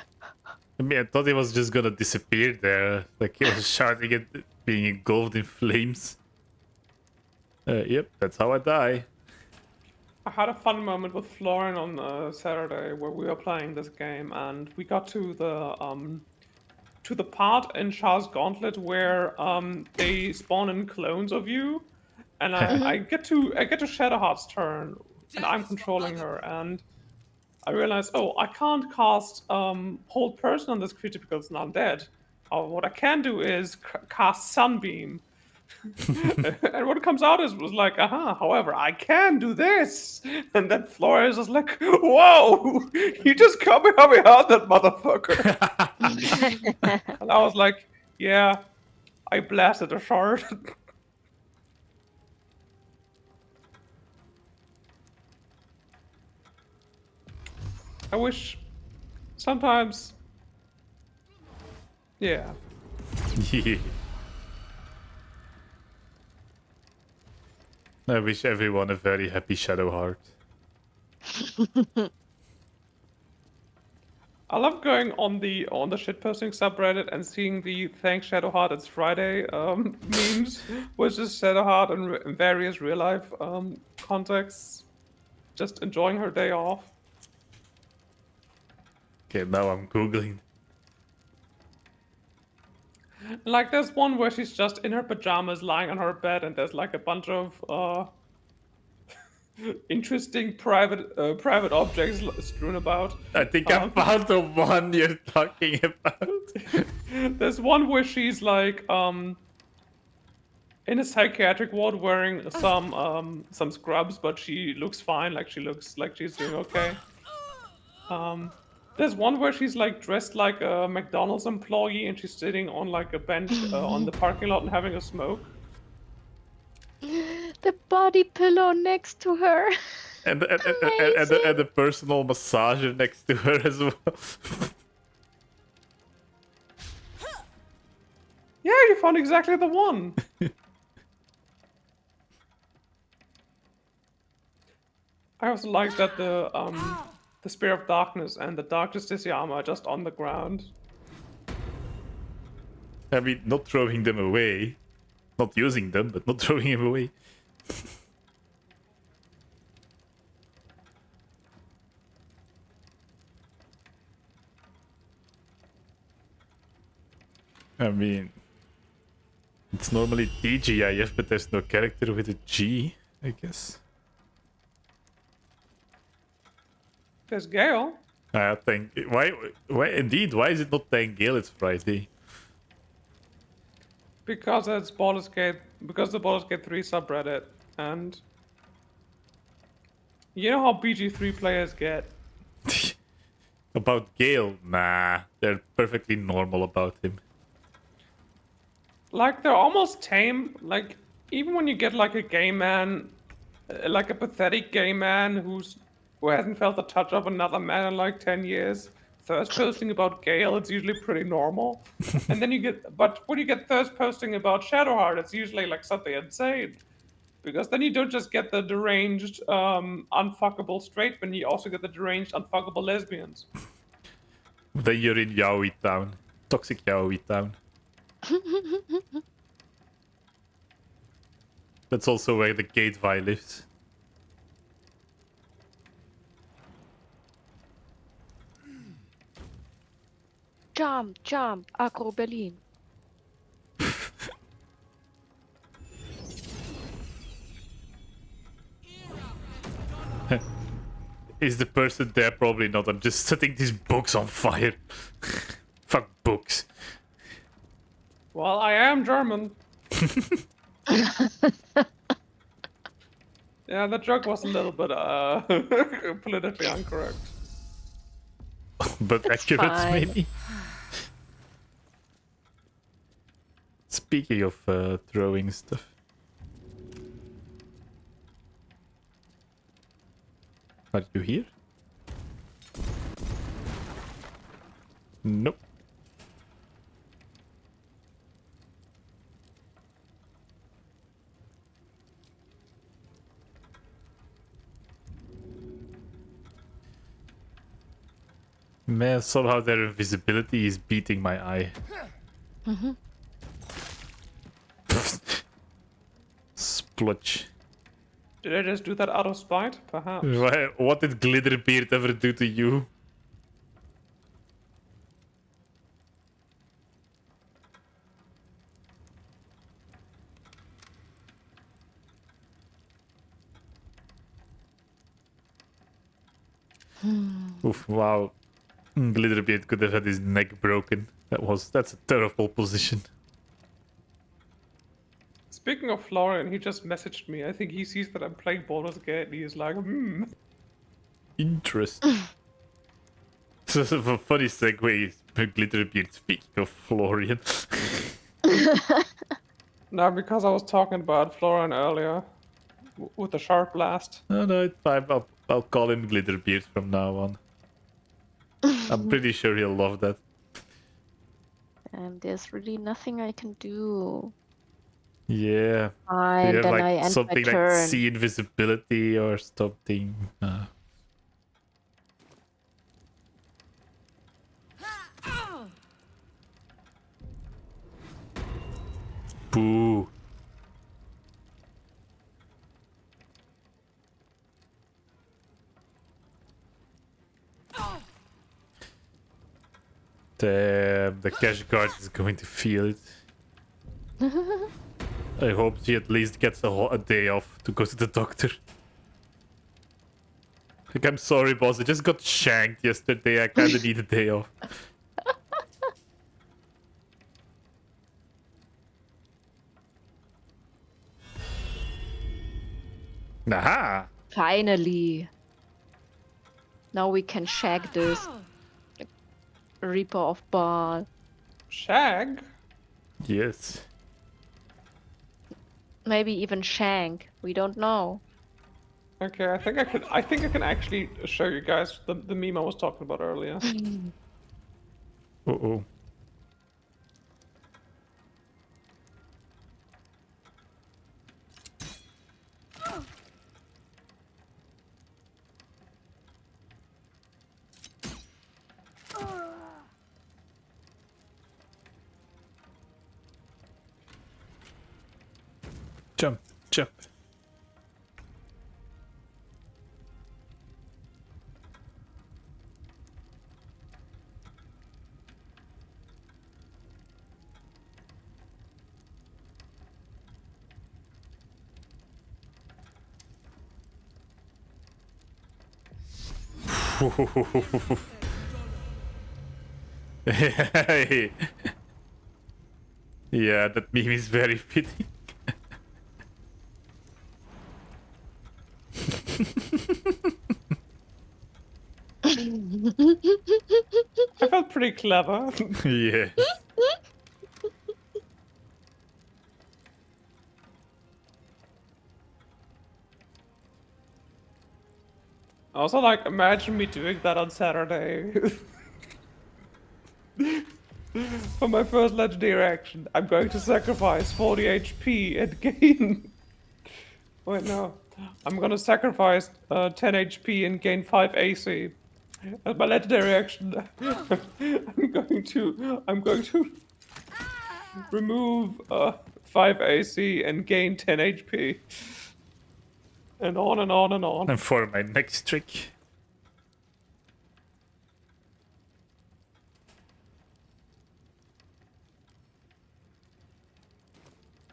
I mean, I thought he was just gonna disappear there. Like, he was shouting at being engulfed in flames. Yep, that's how I die. I had a fun moment with Florin on Saturday where we were playing this game, and we got to the part in Char's Gauntlet where they spawn in clones of you, and I get to Shadowheart's turn, and I'm controlling her, and I realized, oh, I can't cast Hold Person on this creature because it's not dead. What I can do is cast Sunbeam. And what comes out was like, however, I can do this. And then Flores is like, whoa, you just Kamehameha that motherfucker. And I was like, yeah, I blasted a shard. I wish sometimes, yeah. Yeah. I wish everyone a very happy Shadowheart. I love going on the shitposting subreddit and seeing the "Thanks Shadowheart, it's Friday" memes, which is Shadowheart in various real life contexts, just enjoying her day off. Okay, now I'm googling. Like there's one where she's just in her pajamas, lying on her bed, and there's like a bunch of interesting private objects strewn about. I think I found the one you're talking about. There's one where she's like in a psychiatric ward wearing some scrubs, but she looks fine, like she looks like she's doing okay. There's one where she's like dressed like a McDonald's employee and she's sitting on like a bench on the parking lot and having a smoke. The body pillow next to her. And the personal massager next to her as well. Yeah, you found exactly the one. I also like that the Spear of Darkness and the Dark Justiciar are just on the ground. I mean, not throwing them away. Not using them, but not throwing them away. I mean, it's normally TGIF, but there's no character with a G, I guess. There's Gale. I think why indeed? Why is it not Thank Gale? It's Friday. Because it's Baldur's Gate. Because the Baldur's Gate 3 subreddit, and you know how BG3 players get. About Gale, nah, they're perfectly normal about him. Like they're almost tame. Like even when you get like a gay man, like a pathetic gay man who hasn't felt the touch of another man in like 10 years, thirst posting about Gale, it's usually pretty normal. And then but when you get thirst posting about Shadowheart, it's usually like something insane. Because then you don't just get the deranged, unfuckable straight men, you also get the deranged, unfuckable lesbians. Then you're in Yaoi Town. Toxic Yaoi Town. That's also where the Gate Vi lives. Jump, jump, Agro Berlin. Is the person there? Probably not. I'm just setting these books on fire. Fuck books. Well, I am German. Yeah, that joke was a little bit politically incorrect. But It's accurate, fine. maybe. Speaking of throwing stuff. Are you here? Nope. Man, somehow their invisibility is beating my eye. Splutch. Did I just do that out of spite? Perhaps. What did Glitterbeard ever do to you? Oof, wow. Glitterbeard could have had his neck broken. That's a terrible position. Speaking of Florian, he just messaged me. I think he sees that I'm playing Baldur's Gate and he is like, Interesting. So a funny segue is Glitterbeard speaking of Florian. No, because I was talking about Florian earlier with the sharp blast. No, it's fine. I'll call him Glitterbeard from now on. I'm pretty sure he'll love that. And there's really nothing I can do. Yeah. Fine, You have then I like end something my like turn. see invisibility or something. Boo. Damn, the cash guard is going to feel it. I hope she at least gets a day off to go to the doctor. Like, I'm sorry, boss. I just got shanked yesterday. I kinda need a day off. Aha! Finally. Now we can shag this Reaper of Baal. Shag? Yes. Maybe even shank. We don't know. Okay, I think I can actually show you guys the meme I was talking about earlier. Uh-oh. Jump, jump. Yeah, that meme is very fitting. I felt pretty clever. Yeah. Also, like, imagine me doing that on Saturday. For my first legendary action, I'm going to sacrifice 40 HP and gain... Wait, no. I'm gonna sacrifice 10 HP and gain 5 AC. As my legendary action, I'm going to remove 5 AC and gain 10 HP. And on and on and on. And for my next trick.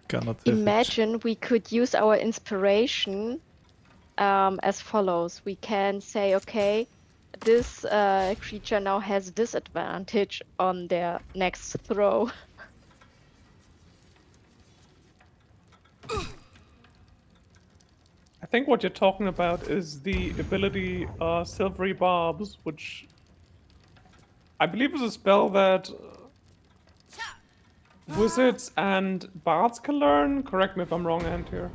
Cannot have it. Imagine we could use our inspiration as follows. We can say, okay, this creature now has disadvantage on their next throw. I think what you're talking about is the ability Silvery Barbs, which I believe is a spell that wizards and bards can learn. Correct me if I'm wrong, Ant here.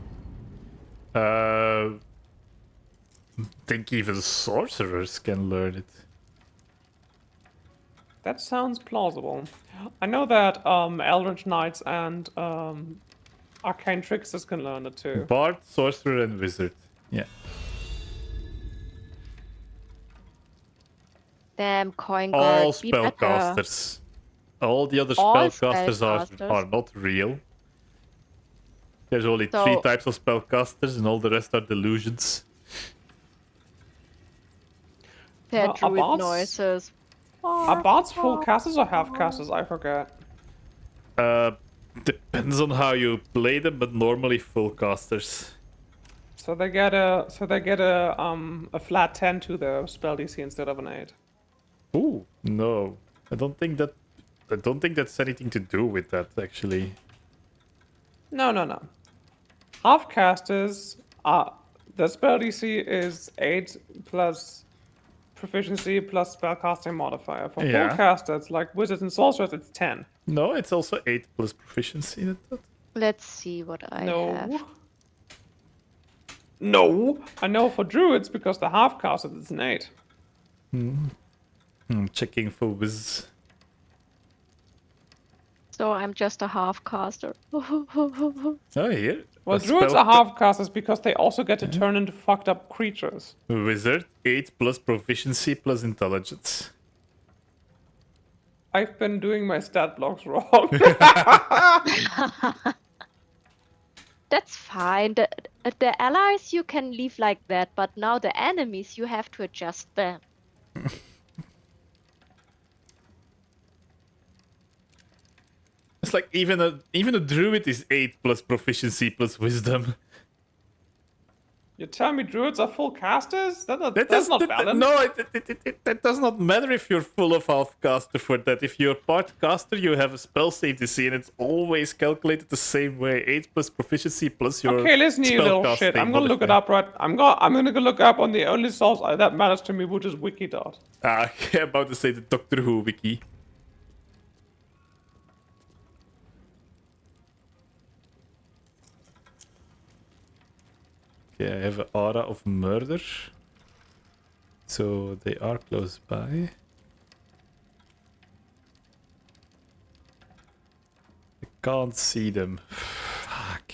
Think even sorcerers can learn it. That sounds plausible. I know that Eldritch Knights and Arcane Tricksters can learn it too. Bard, sorcerer, and wizard. Yeah. Damn, coin All guard, be better. spellcasters. All the other All spellcasters spellcasters. are not real. There's only So- 3 types of spellcasters, and all the rest are delusions. They're Are druid bards- noises. Are bards full casters or half casters? I forget. Depends on how you play them, but normally full casters. So they get a flat 10 to their spell DC instead of an 8. Ooh, no. I don't think that's anything to do with that, actually. No. Half casters the spell DC is 8 plus proficiency plus spellcasting modifier. For Yeah. full casters, it's like wizards and sorcerers, it's 10. No, it's also 8 plus proficiency. Let's see what I have. No, I know for druids because the half casters it's an 8. Checking for whiz. So I'm just a half caster. Oh, here. Well, A druids spell are half casters because they also get to turn into fucked up creatures. Wizard, 8 plus proficiency plus intelligence. I've been doing my stat blocks wrong. That's fine. The allies you can leave like that, but now the enemies you have to adjust them. It's like even a druid is 8 plus proficiency plus wisdom. You tell me druids are full casters? That's not balanced. No, it does not matter if you're full of half caster for that. If you're part caster, you have a spell save DC, and it's always calculated the same way: 8 plus proficiency plus your. Okay, listen, you little shit. I'm gonna look it up right. I'm gonna go look up on the only source that matters to me, which is Wikidot. Ah, I'm about to say the Doctor Who wiki. Okay, I have an aura of murder. So they are close by. I can't see them. Fuck.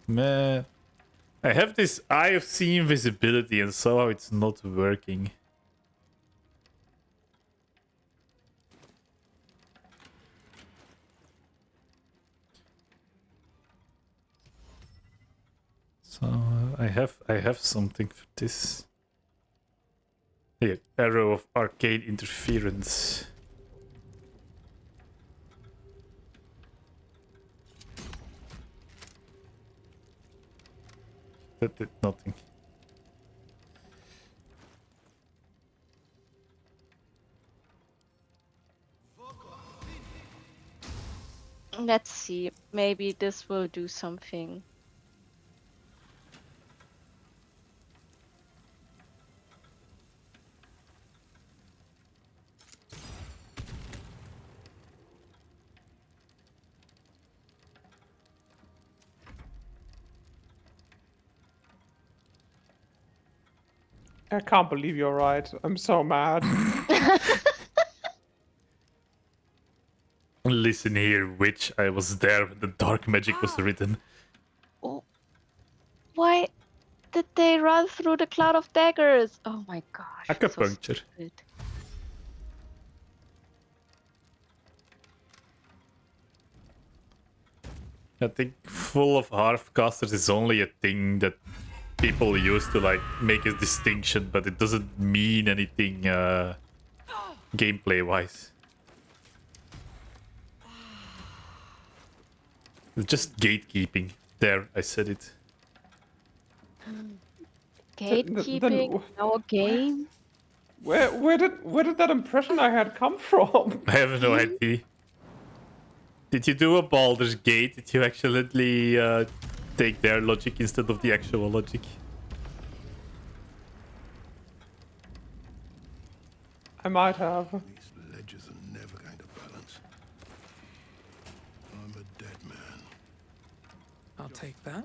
Man. I have this Eye of Seeing invisibility and somehow it's not working. So I have something for this. Here, Arrow of Arcane Interference. That did nothing. Let's see. Maybe this will do something. I can't believe you're right. I'm so mad. Listen here, witch. I was there when the dark magic was written. Oh, why did they run through the cloud of daggers? Oh my gosh. So Acupuncture. stupid. I think full of half-casters is only a thing that people use to like make a distinction, but it doesn't mean anything gameplay-wise. It's just gatekeeping. There, I said it. Gatekeeping our game? Where did that impression I had come from? I have no idea. Did you do a Baldur's Gate? Did you accidentally take their logic instead of the actual logic? I might have. These ledges are never going to balance. I'm a dead man. I'll take that.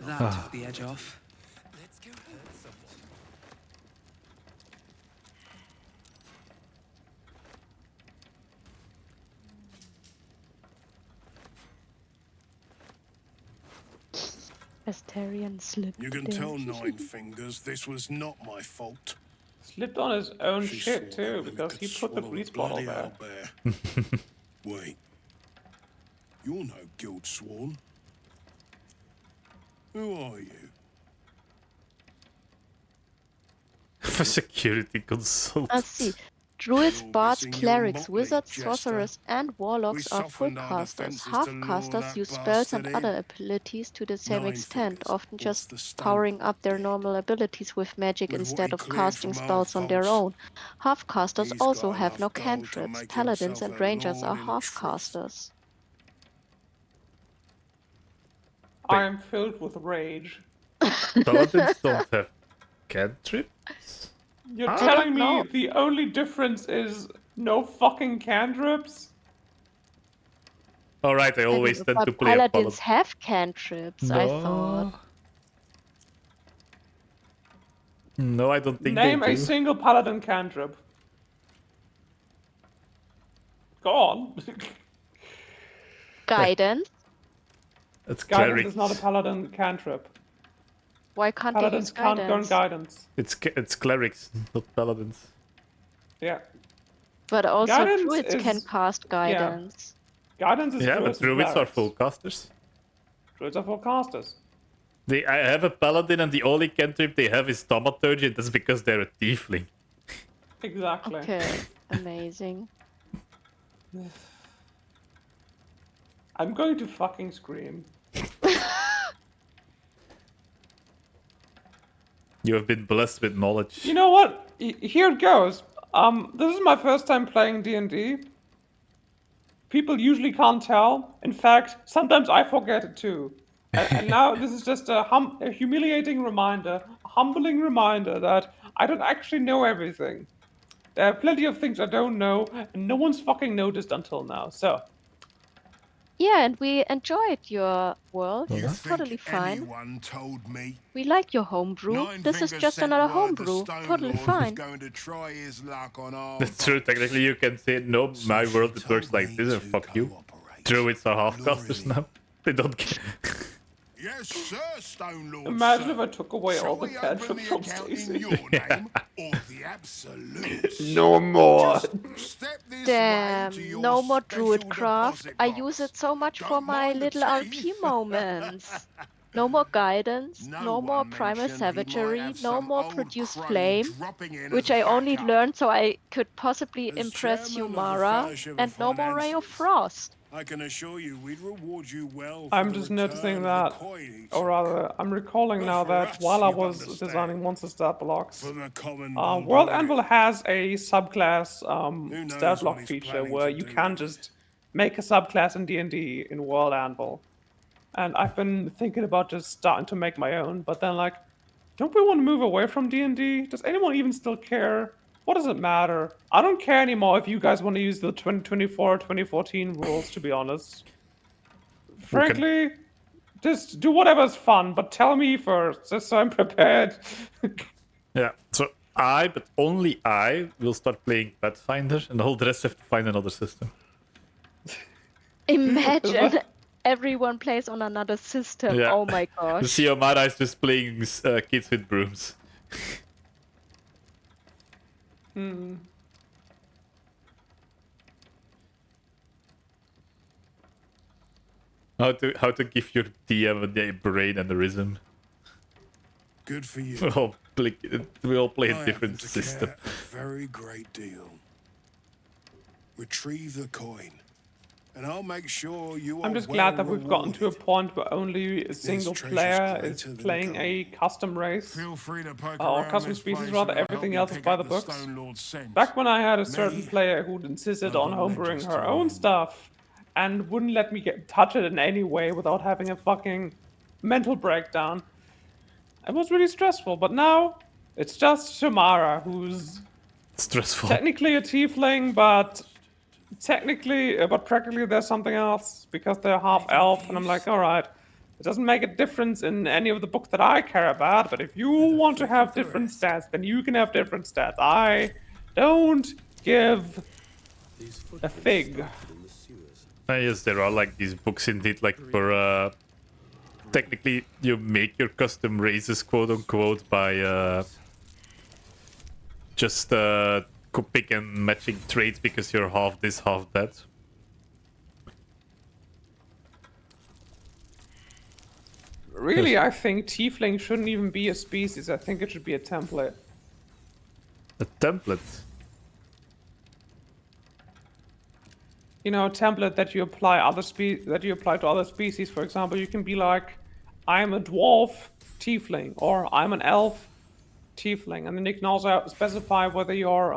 That took the edge off. Let's go hurt someone. Astarion slipped. You can there. tell Nine Fingers this was not my fault. Slipped on his own She shit swore too, that because could he put the swallow a grease bottle bloody there. owlbear. Wait. You're no guild sworn. Who are you? For security consultant. Let's see. Druids, You're bards, missing your clerics, motley, wizards, Jester. sorcerers, and warlocks We are full softened our casters. defenses Half to lure casters that use spells and bastard other in. abilities to the same Nine extent, Fingers, often what's just the stone powering up their did? normal abilities with magic With what instead he of cleared casting from our spells on their vaults, own. Half casters he's also got have no enough gold to cantrips. make Paladins himself and a rangers are lord in half truth. casters. I am filled with rage. Paladins don't have cantrips? You're I telling don't me know. the only difference is no fucking cantrips? Alright, I always tend But to play a paladins paladin. have cantrips, I thought. No, I don't think Name they a do. single paladin cantrip. Go on. Guidance? It's Guidance clerics. is not a paladin cantrip. Why can't they use Paladins can't burn guidance? guidance. It's clerics, not paladins. Yeah. But also Guidance druids can is- cast guidance. Guidance is Yeah, druids but and druids are clerics. full casters. Druids are full casters. I have a paladin and the only cantrip they have is thaumaturgy, and that's because they're a tiefling. Exactly. Okay, amazing. I'm going to fucking scream. You have been blessed with knowledge. You know what? Here it goes. This is my first time playing D&D. People usually can't tell. In fact, sometimes I forget it too. And now this is just a humiliating reminder, a humbling reminder that I don't actually know everything. There are plenty of things I don't know, and no one's fucking noticed until now. So, Yeah, and we enjoyed your world. You It's think totally fine. anyone told me? We like your homebrew. Nine This is Fingers just sent another word the homebrew. Stone Totally Lord was fine. going to try his luck on our That's true, vaults. technically you can say, no, my So world she it works told like me this and to fuck you. cooperate. Druids are half-casters Luring now. They don't care. Yes, sir, Stone Lord. imagine sir. if I took away Shall all the we open cantrips the from account in Stacy. your name or the Absolute's? No more. Step this way Damn, to your no more druid special craft. deposit I box. use it so much for Don't my mind the little RP teeth. moments. No more guidance, No no more one primal mentioned he might savagery, have no some more old produce crone flame, dropping in which as I only backup. learned so I could possibly As impress chairman of the Yumara, Fellowship and of no more Ray of Financiers, Frost. I can assure you we'd reward you well for I'm the just return noticing of that, the coin. or rather, I'm recalling But now for that us, while I you was understand. designing monster stat blocks, For the common World Baldur, Anvil has a subclass Who knows stat what block he's feature planning where to you do can with it. just make a subclass in D&D in World Anvil. And I've been thinking about just starting to make my own, but then like, don't we want to move away from D&D? Does anyone even still care? What does it matter? I don't care anymore if you guys want to use the 2024 2014 rules, to be honest. Frankly, just do whatever's fun, but tell me first, just so I'm prepared. Yeah, so but only I, will start playing Pathfinder, and all the rest have to find another system. Imagine everyone plays on another system. Yeah. Oh my gosh. Xiomara is just playing kids with brooms. How to give your DM a brain and a rhythm. Good for you. We all play I a different happen to system. care a very great deal. Retrieve the coin, and I'll make sure you are I'm just glad that well we've gotten to a rewarded. point where only a single treasure's player is greater than playing a gold. custom race. Feel free to poke Or around custom this species place rather, and I'll help everything you else is pick by up the books. Stone Lord's scent. Back when I had a certain Me, player who insisted on Urban homebrewing legends her to own remember. stuff and wouldn't let me touch it in any way without having a fucking mental breakdown. It was really stressful, but now it's just Shamara who's Stressful. technically a tiefling, but practically there's something else because they're half elf, and I'm like, all right, it doesn't make a difference in any of the books that I care about, but if you want to have different stats, then you can have different stats. I don't give a fig. Yes, there are like these books indeed, like for technically you make your custom races, quote unquote, by just pick and matching traits because you're half this, half that. Really, I think tiefling shouldn't even be a species. I think it should be a template. A template. You know, a template that you apply to other species. For example, you can be like, I'm a dwarf tiefling, or I'm an elf tiefling, and then you can also specify whether you're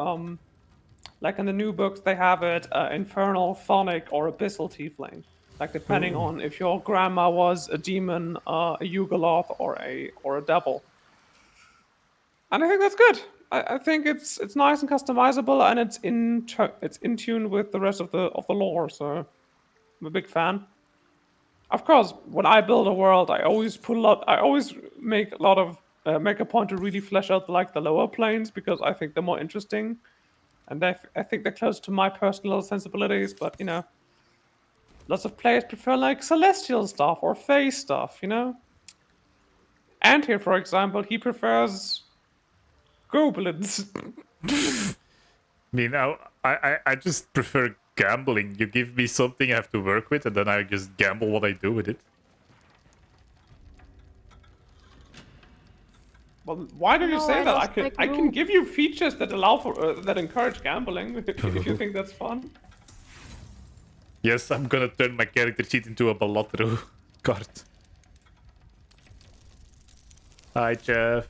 like in the new books they have it infernal, chthonic, or abyssal tiefling, like depending on if your grandma was a demon, a Yugoloth, or a devil. And I think that's good. I think it's nice and customizable, and it's in tune with the rest of the lore. So I'm a big fan. Of course, when I build a world, I always make a lot of make a point to really flesh out like the lower planes because I think they're more interesting, and I think they're close to my personal sensibilities. But you know, lots of players prefer like celestial stuff or fey stuff. You know, and here, for example, he prefers goblins. I mean, I just prefer gambling. You give me something I have to work with, and then I just gamble what I do with it. Well, why do you say I that? lost my I can group. give you features that allow for that encourage gambling if you think that's fun. Yes, I'm gonna turn my character sheet into a Balatro card. Hi, Jeff.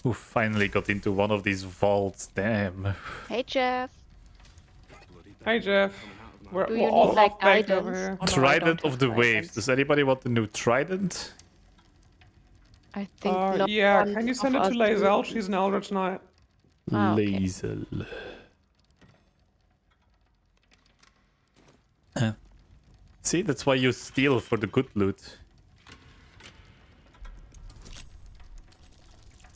Who finally got into one of these vaults. Damn. Hey, Jeff. Hey Jeff, we're Do you all need like half-baked over guidance? here. Oh, no, I Trident don't of have the Waves. guidance. Does anybody want the new Trident? I think. no Yeah, one can you of send it to us Lae'zel? do. She's an Eldritch Knight. Ah, okay. Lae'zel. See, that's why you steal for the good loot.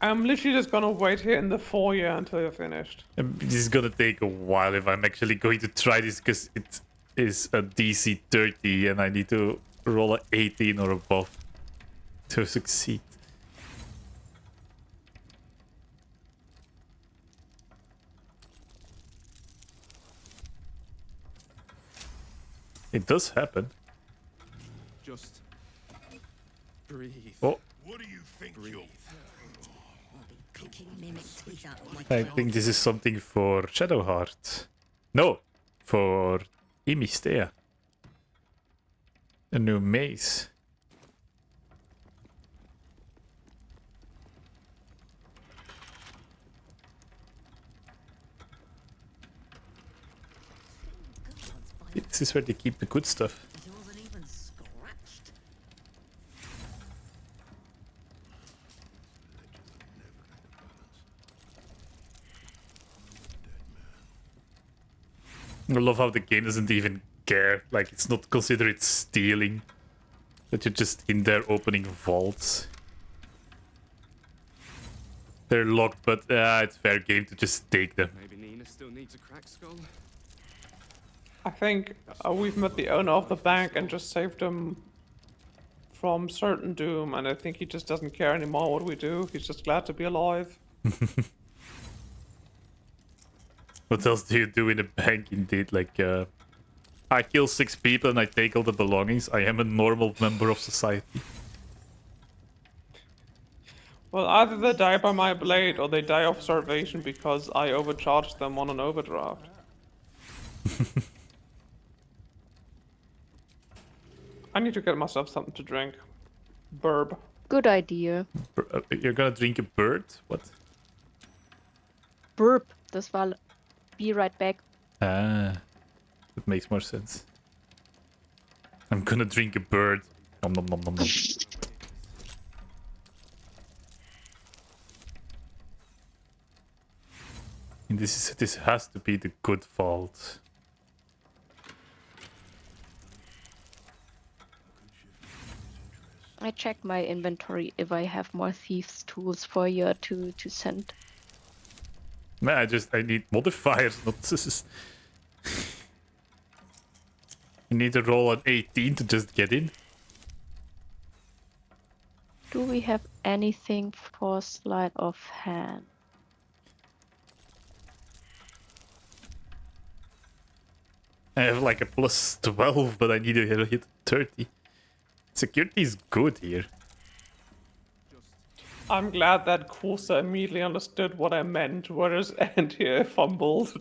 I'm literally just gonna wait here in the foyer until you're finished. This is gonna take a while if I'm actually going to try this because it is a DC 30 and I need to roll a 18 or above to succeed. It does happen. Just breathe. Oh, What do you think you're... Picking mimic teeth out like I think this is something for Shadowheart. No, for Imistea. A new maze. This is where they keep the good stuff. It wasn't even scratched. I love how the game doesn't even care. Like, it's not considered stealing. That you're just in there opening vaults. They're locked, but it's fair game to just take them. Maybe Nina still needs a cracked skull. I think we've met the owner of the bank and just saved him from certain doom, and I think he just doesn't care anymore what we do. He's just glad to be alive. What else do you do in a bank, indeed? Like, I kill 6 people and I take all the belongings. I am a normal member of society. Well, either they die by my blade or they die of starvation because I overcharged them on an overdraft. I need to get myself something to drink. Burb. Good idea. You're gonna drink a bird? What? Burp. Das war. Be right back. Ah, that makes more sense. I'm gonna drink a bird. Nom nom nom nom nom. And this has to be the good vault. I check my inventory if I have more thieves' tools for you to send. Man, I need modifiers, not this. You need to roll an 18 to just get in. Do we have anything for sleight of hand? I have like a plus 12, but I need to hit 30. Security is good here. I'm glad that Kursa immediately understood what I meant, whereas Ant here fumbled.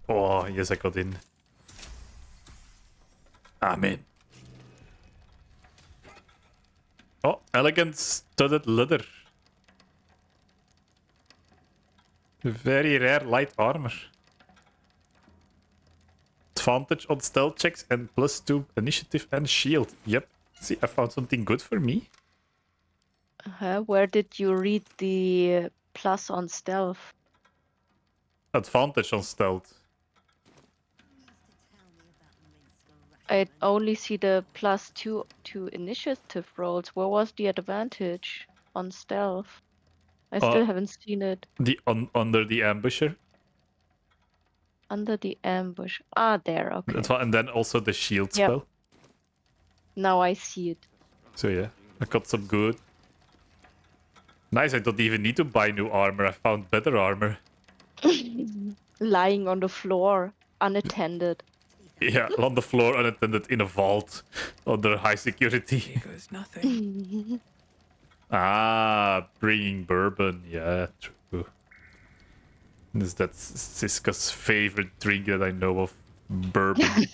Oh, yes, I got in. Amen. Oh, elegant studded leather. Very rare light armor. Advantage on stealth checks and +2 initiative and shield. Yep. See, I found something good for me. Where did you read the plus on stealth? Advantage on stealth. I only see the +2 to initiative rolls. Where was the advantage on stealth? I still haven't seen it. Under the ambusher. Under the ambush. Ah, there, okay. And then also the shield spell. Now I see it. So yeah, I got some good. Nice, I don't even need to buy new armor. I found better armor. Lying on the floor, unattended. Yeah, on the floor, unattended, in a vault, under high security. Here goes nothing. Ah, bringing bourbon. Yeah, true. That's Siska's favorite drink that I know of. Bourbon.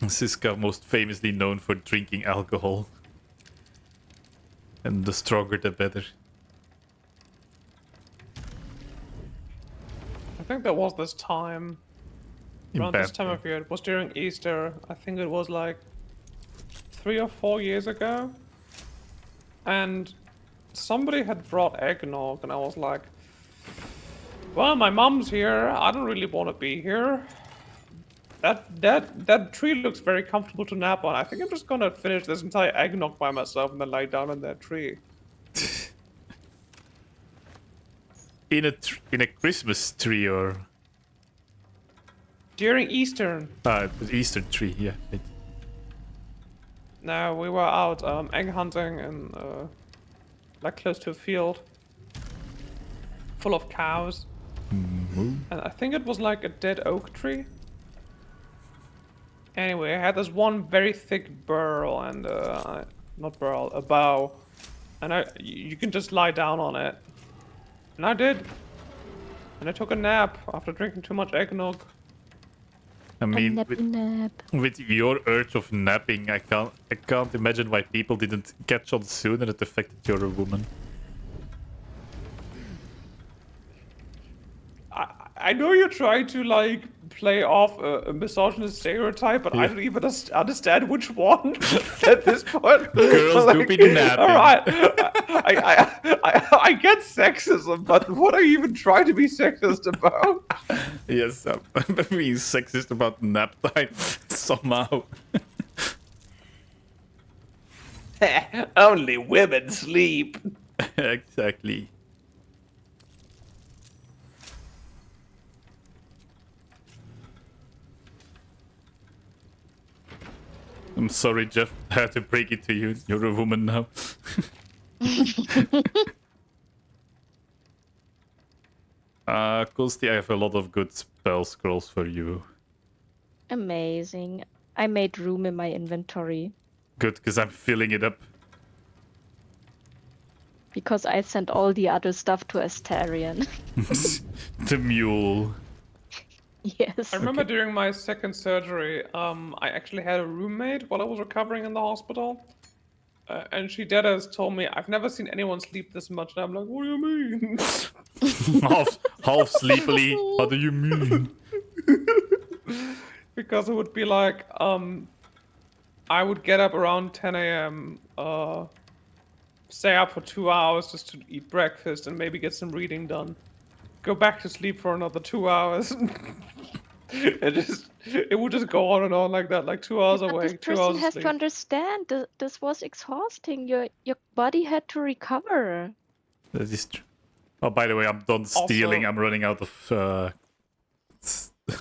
Siska most famously known for drinking alcohol. And the stronger the better. I think there was this time. Around this time of year. It was during Easter. I think it was like 3 or 4 years ago. And somebody had brought eggnog, and I was like, well, my mom's here. I don't really want to be here. That tree looks very comfortable to nap on. I think I'm just gonna finish this entire eggnog by myself and then lie down in that tree. In a Christmas tree or during Easter. The Easter tree, yeah. No, we were out egg hunting and like close to a field full of cows. Mm-hmm. And I think it was like a dead oak tree. Anyway, I had this one very thick burl and not burl, a bough, and you can just lie down on it. And I did. And I took a nap after drinking too much eggnog. I mean, nap. with your urge of napping, I can't imagine why people didn't catch on sooner at the fact that you're a woman. I know you try to like play off a misogynist stereotype, but I Yeah. don't even understand which one at this point. Girls do be napping. All right, I get sexism, but what are you even trying to be sexist about? Yes, I'm being sexist about nap time somehow. Only women sleep. Exactly. I'm sorry, Jeff. I had to break it to you. You're a woman now. Kosti, I have a lot of good spell scrolls for you. Amazing. I made room in my inventory Good, because I'm filling it up. because I sent all the other stuff to Astarion. The mule. Yes. I remember during my second surgery, I actually had a roommate while I was recovering in the hospital. And she dead ass told me, I've never seen anyone sleep this much. And I'm like, what do you mean? half sleepily. How do you mean? Because it would be like, I would get up around 10 a.m., stay up for 2 hours just to eat breakfast and maybe get some reading done. Go back to sleep for another 2 hours. It would just go on and on like that, like 2 hours But this awake, 2 hours person of has sleep. to understand this was exhausting. Your body had to recover. That is true. Oh, by the way, I'm done stealing. I'm running out of.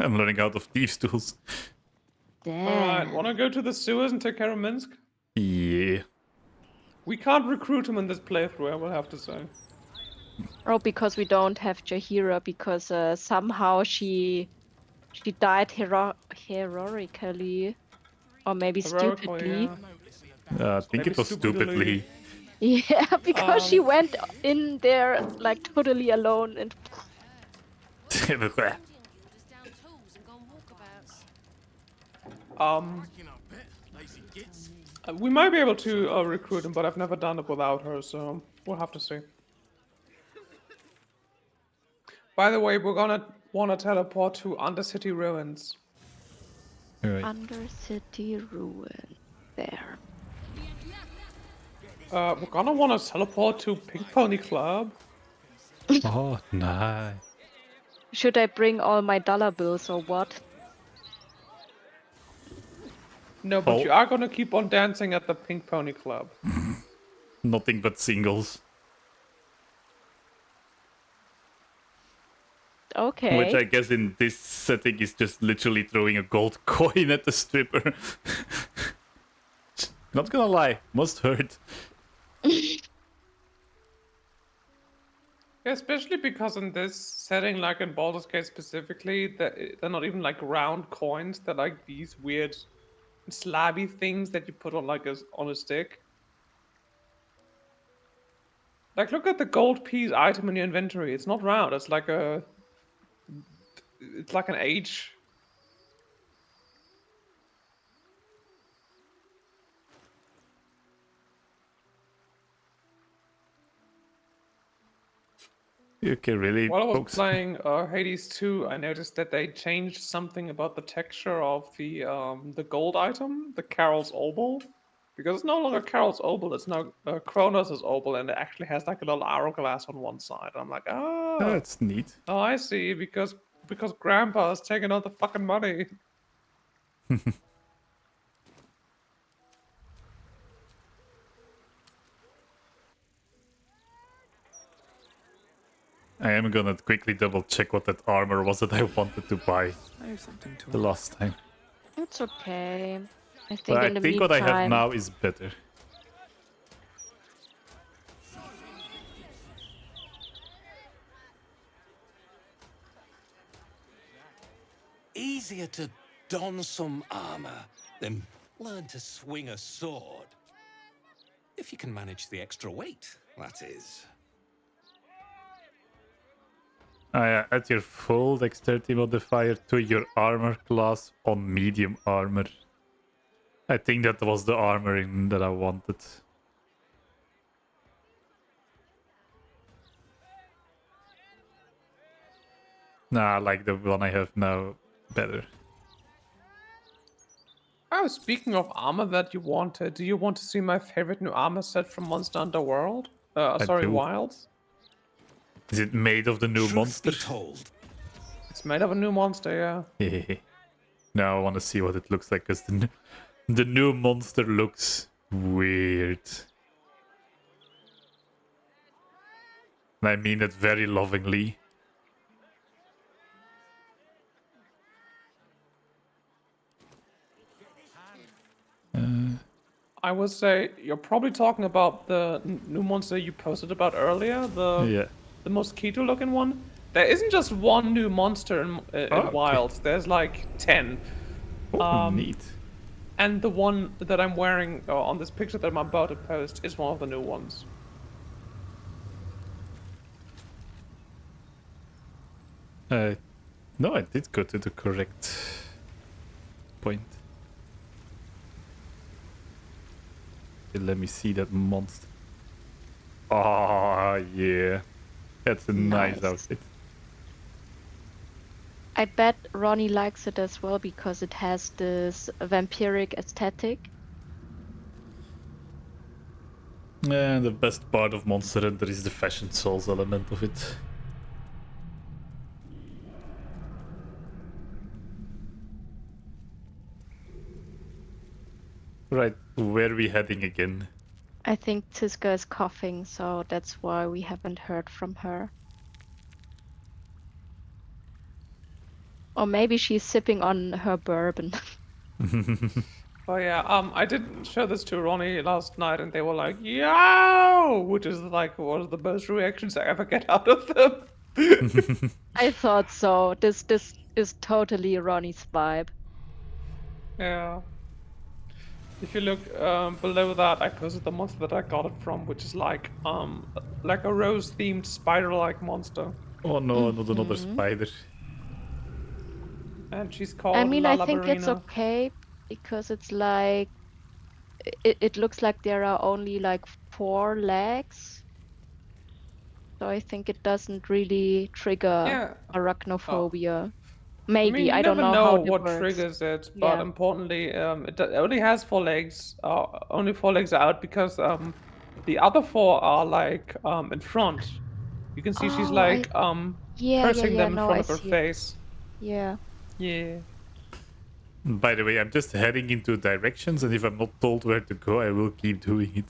I'm running out of thieves' tools. Alright, wanna go to the sewers and take care of Minsk? Yeah. We can't recruit him in this playthrough, I will have to say. Oh, because we don't have Jahira, because somehow she died heroically, or maybe stupidly. Yeah. I think Maybe it was stupidly. Yeah, because she went in there like totally alone and. We might be able to recruit him, but I've never done it without her, so we'll have to see. By the way, we're gonna wanna teleport to Undercity Ruins. Right. Undercity Ruin. There. We're gonna wanna teleport to Pink Pony Club. Oh, nice. Should I bring all my dollar bills or what? No, but you are gonna keep on dancing at the Pink Pony Club. Nothing but singles. Okay. Which I guess in this setting is just literally throwing a gold coin at the stripper. Not gonna lie, must hurt. Yeah, especially because in this setting, like in Baldur's Gate specifically, they're not even like round coins. They're like these weird slabby things that you put on like on a stick. Like, look at the gold piece item in your inventory. It's not round. It's like an H. Okay, really. While I was folks. playing Hades 2, I noticed that they changed something about the texture of the gold item, the Carol's Obol. Because it's no longer Carol's Obol, it's now Kronos' Obol, and it actually has like a little hourglass on one side. I'm like, oh, That's neat. Oh, I see. Because Grandpa's taking all the fucking money. I am gonna quickly double check what that armor was that I wanted to buy the last time. It's okay. I think But in the I think what I have meantime- now is better. Easier to don some armor than learn to swing a sword. If you can manage the extra weight, that is. Add your full dexterity modifier to your armor class on medium armor. I think that was the armoring that I wanted. Nah, like the one I have now. better. Oh, speaking of armor that you wanted, do you want to see my favorite new armor set from Monster Hunter World? I Sorry, do. Wilds. Is it made of the new Truth monster? be told, It's made of a new monster, yeah. Now I want to see what it looks like, because the new monster looks weird. And I mean it very lovingly. I would say you're probably talking about the new monster you posted about earlier, Yeah. the mosquito-looking one. There isn't just one new monster in Okay. Wilds. There's like 10. Oh, neat. And the one that I'm wearing on this picture that I'm about to post is one of the new ones. No, I did go to the correct point. Okay, let me see that monster. Oh, yeah. That's a nice outfit. I bet Ronnie likes it as well because it has this vampiric aesthetic. Yeah, the best part of Monster Hunter is the Fashion Souls element of it. Right, where are we heading again? I think Tiska is coughing, so that's why we haven't heard from her. Or maybe she's sipping on her bourbon. Oh yeah, I did show this to Ronnie last night, and they were like, "Yo!" which is like one of the best reactions I ever get out of them. I thought so. This is totally Ronnie's vibe. Yeah. If you look below that, I posted the monster that I got it from, which is like a rose-themed spider-like monster. Oh no, not another spider. And she's called I mean, I think Lalabarina. it's okay because it's like it looks like there are only like 4 legs. So I think it doesn't really trigger arachnophobia. Maybe, I mean, you don't never know how it what works. triggers it, but Yeah. importantly, it only has 4 legs. Only 4 legs are out because the other 4 are like in front. You can see she's Oh, like pressing them in no, front I of her see it. face. Yeah. Yeah. By the way, I'm just heading into directions, and if I'm not told where to go, I will keep doing it.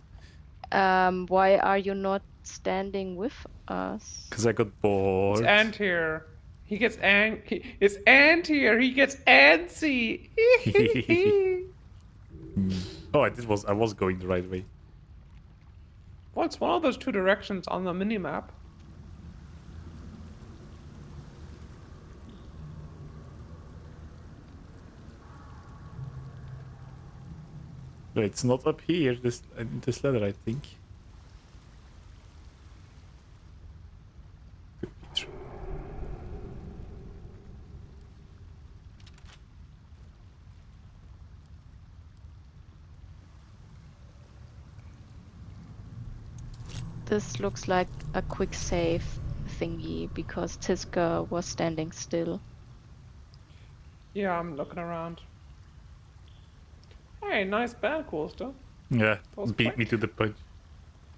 Why are you not standing with us? Because I got bored. It's Ant here. He gets It's Ant here. He gets antsy. Oh, I was going the right way. Well, it's one of those 2 directions on the minimap. No, it's not up here. This ladder, I think. Could be true. This looks like a quick save thingy because Tiska was standing still. Yeah, I'm looking around. Hey, nice band, Coolster. Yeah, was beat me to the punch.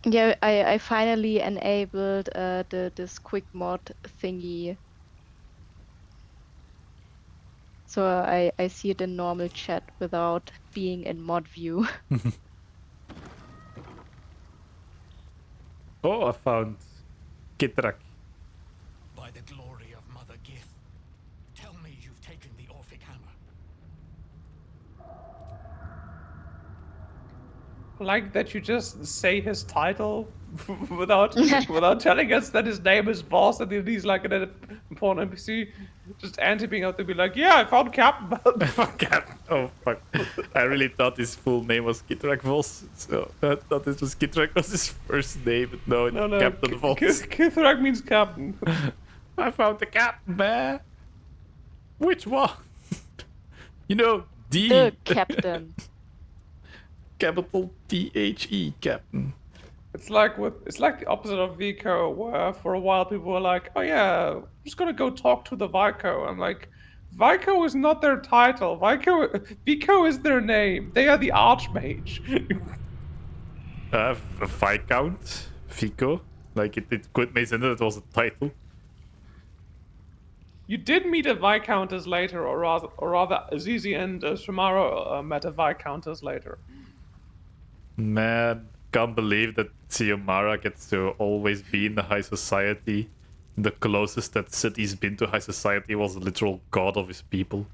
Yeah, I finally enabled this quick mod thingy. So I see it in normal chat without being in mod view. Oh, I found Kitrak. By the glory of Mother Gith, tell me you've taken the Orphic Hammer. Like that you just say his title without telling us that his name is Boss and then he's like an important NPC. Just Anti being out to be like, yeah, I found Captain. Oh fuck! I really thought his full name was Kitrak Vos, so I thought it was Kitrak was his first name, but no, it's No, Captain Vos. Kithrak means captain. I found the captain, man. Which one? You know, The captain. Capital THE, captain. It's like the opposite of Vico, where for a while people were like, "Oh yeah, I'm just gonna go talk to the Vico." I'm like, Vico is not their title. Vico is their name. They are the Archmage. Viscount, Vico. Like it could make sense that it was a title. You did meet a Viscountess later, or rather, Azizi and Shimaro met a Viscountess later. Man, can't believe that Xiomara gets to always be in the high society. The closest that city's been to high society was a literal god of his people.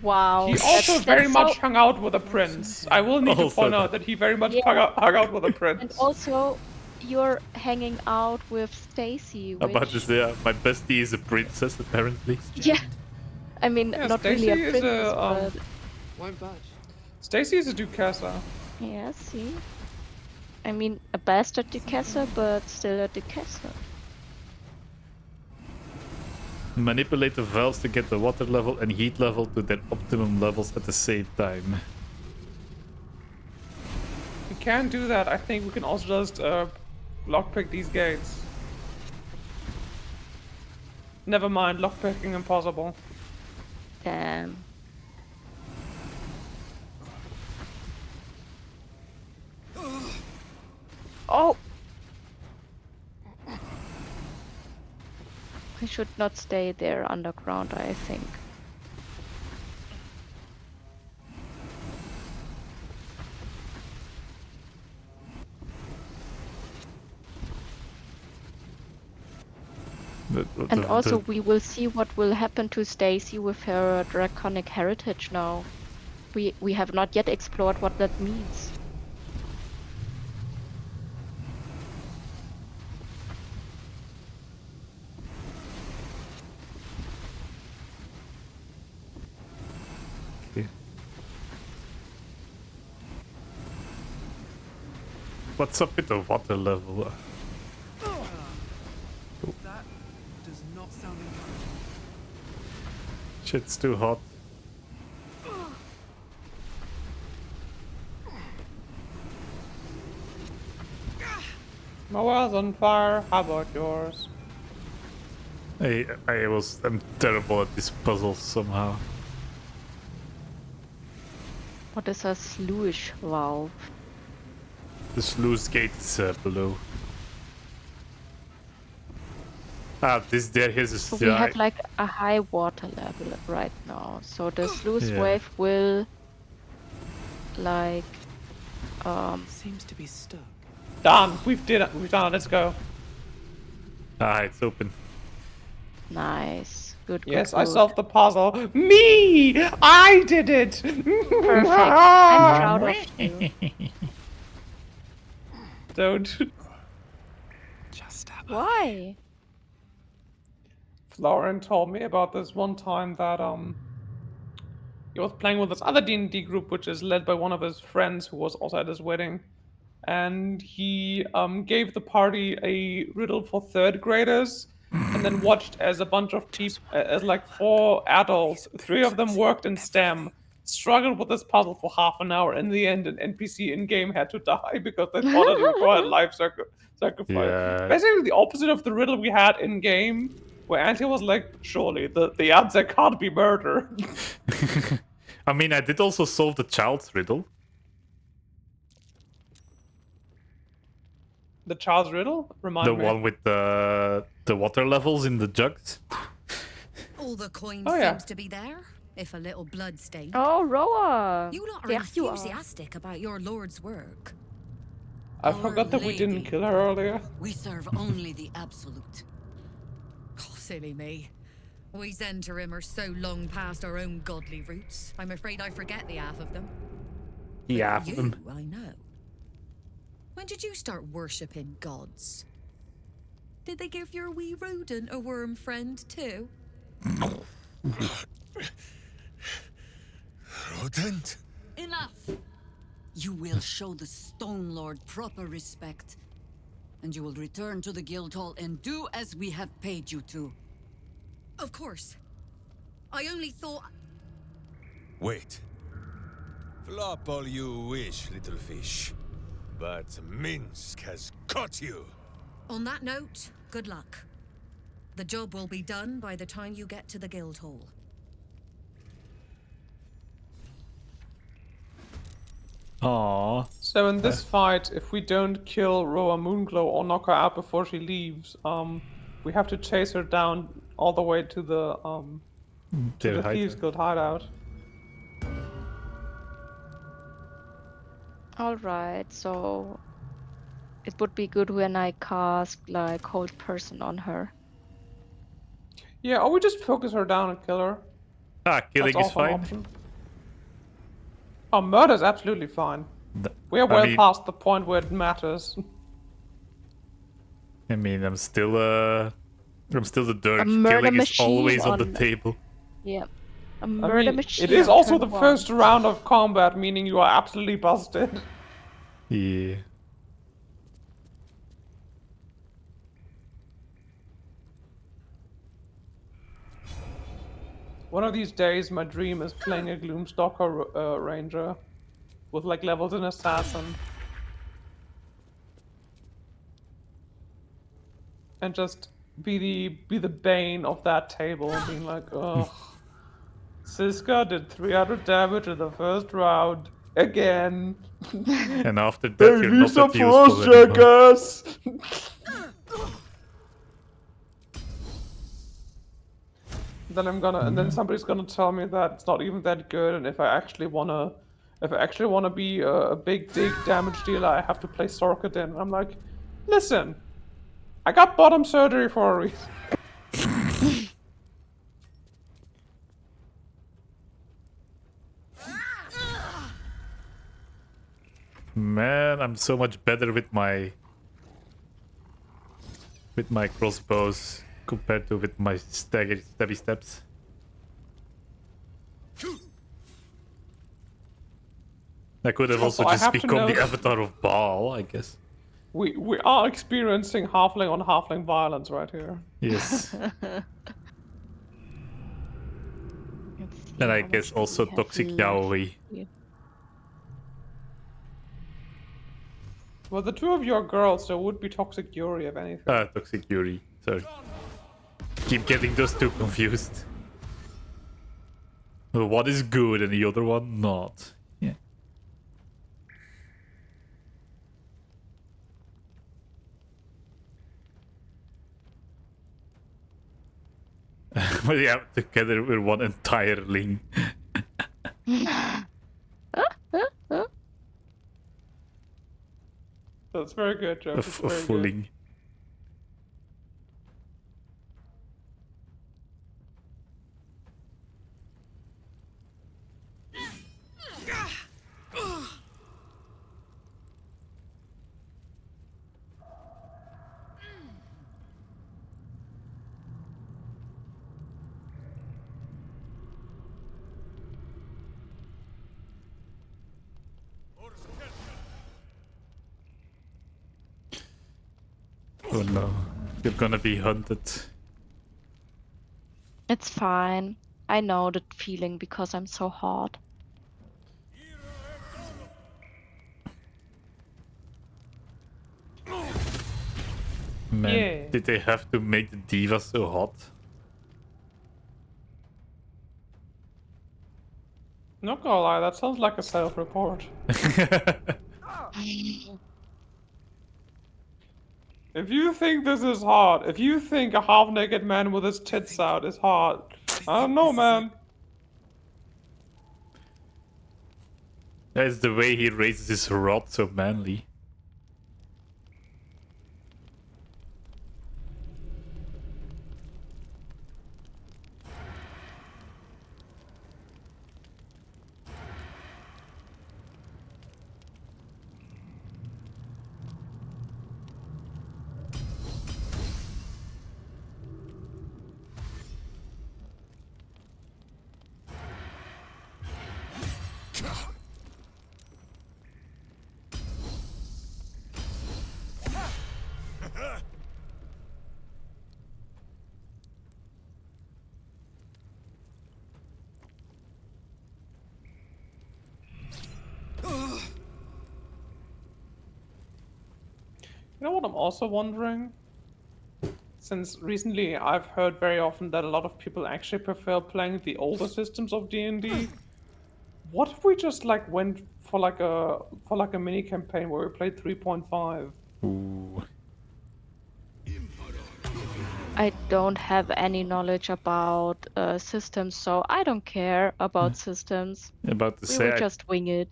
Wow. He also very much hung out with a prince. I will need to point out that he very much hung out with a prince. And also, you're hanging out with Stacy. About to say, my bestie is a princess, apparently. Yeah. I mean, Yeah, not Stacy really a is princess, but... Won't budge. Stacy is a Duquesa. Yeah, see? I mean, a bastard Duquesa, but still a Duquesa. Manipulate the valves to get the water level and heat level to their optimum levels at the same time. We can do that. I think we can also just lockpick these gates. Never mind, lockpicking impossible. Damn. Oh! We should not stay there underground, I think. And also we will see what will happen to Stacy with her draconic heritage now. We have not yet explored what that means. What's up with the water level? That does not sound encouraging. Shit's too hot. My well's on fire. How about yours? I'm terrible at this puzzle somehow. What is a sluice valve? The sluice gate is below. Ah, here's a So we have like a high water level right now. So the sluice wave will like Seems to be stuck. Done. We've done it. Let's go. Ah, it's open. Nice. Good. Yes, good, I good. solved the puzzle. Me! I did it! Perfect. I'm proud of you. Don't. Just Why? Florian told me about this one time that he was playing with this other D&D group, which is led by one of his friends who was also at his wedding, and he gave the party a riddle for third graders, and then watched as a bunch of people, as like 4 adults, 3 of them worked in STEM, struggled with this puzzle for half an hour. In the end, an NPC in-game had to die because they thought it required life sacrifice. Yeah. Basically the opposite of the riddle we had in-game, where Antje was like, surely the answer can't be murder. I mean, I did also solve the child's riddle. The child's riddle? Remind The me. one with the water levels in the jugs. All the coin Oh, yeah. seems to be there, if a little bloodstained. Oh, Roa. You lot are There you are. enthusiastic about your lord's work. I forgot that we didn't Lady. kill her earlier. We serve only the absolute. Oh, silly me. We Zentarim are so long past our own godly roots. I'm afraid I forget the half of them. Yeah. You, I know. When did you start worshipping gods? Did they give your wee rodent a worm friend too? Rodent? Enough! You will show the Stone Lord proper respect, and you will return to the Guildhall and do as we have paid you to. Of course. I only thought... Wait. Flop all you wish, little fish. But Minsk has caught you. On that note, good luck. The job will be done by the time you get to the guild hall. Aww. So in this fight, if we don't kill Roa Moonglow or knock her out before she leaves, we have to chase her down all the way to the Thieves Guild hideout. Alright, so it would be good when I cast like Hold Person on her. Yeah, or we just focus her down and kill her. Killing That's is also an fine. option. Oh, murder's absolutely fine. We're well past the point where it matters. I mean, I'm still the dirt. murder Killing is always machine on the on- table. Yeah. A murder machine. It is on also turn the one. first round of combat, meaning you are absolutely busted. Yeah. One of these days, my dream is playing a Gloomstalker ranger with like levels an assassin, and just be the bane of that table and being like, ugh, Siska did 300 damage in the first round again. And after that, Hey, you're leave not that some for us, useful anymore. jackass! Then I'm gonna, and then somebody's gonna tell me that it's not even that good, and if I actually wanna be a big damage dealer, I have to play Sorkadin. I'm like, listen, I got bottom surgery for a reason. Man, I'm so much better with my crossbows compared to with my stabby steps. I could have also Also, I just have to become the note- avatar of Baal, I guess. We are experiencing halfling on halfling violence right here. Yes. Let's see And I how guess much do also we have toxic left yaoi. here. Well, the two of you are girls, so it would be toxic Yuri if anything. Toxic Yuri. Sorry. Keep getting those two confused. Well, one is good and the other one not. Yeah. But yeah, together we're one entire ling. That's very good, Joe. A That's very good. fulling. Oh no, you're gonna be hunted. It's fine. I know that feeling because I'm so hot. Man, Yeah. did they have to make the diva so hot? Not gonna lie, that sounds like a self-report. If you think this is hard, if you think a half-naked man with his tits out is hard, I don't know, man. That's the way he raises his rod so manly. You know what I'm also wondering? since recently I've heard very often that a lot of people actually prefer playing the older systems of D&D. What if we just like went for like a mini campaign where we played 3.5? Ooh. I don't have any knowledge about systems, so I don't care about systems. About to We say, will just wing it.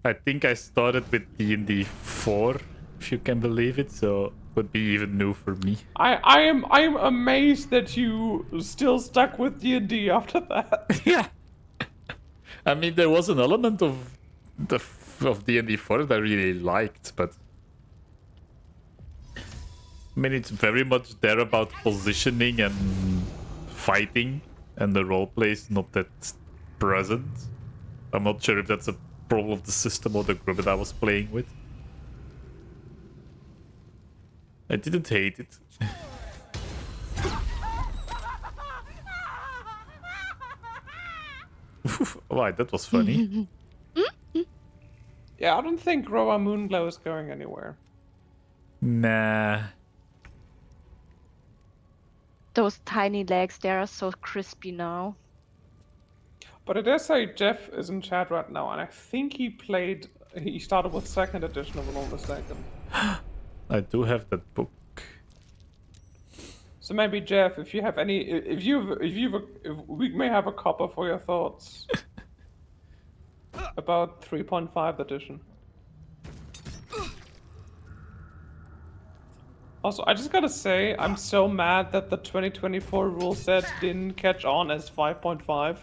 I think I started with D&D 4, if you can believe it, so it would be even new for me. I am amazed that you still stuck with D&D after that. Yeah. I mean, there was an element of D&D 4 that I really liked, but I mean, it's very much there about positioning and fighting, and the roleplay is not that present. I'm not sure if that's a problem of the system or the group that I was playing with. I didn't hate it. Why, that was funny. Yeah, I don't think Roa Moonglow is going anywhere. Nah. Those tiny legs, they are so crispy now. But it does say Jeff is in chat right now, and I think he started with 2nd edition, if I'm not mistaken. I do have that book. So maybe Jeff, if you have any, if we may have a copper for your thoughts about 3.5 edition. Also, I just gotta say, I'm so mad that the 2024 rule set didn't catch on as 5.5.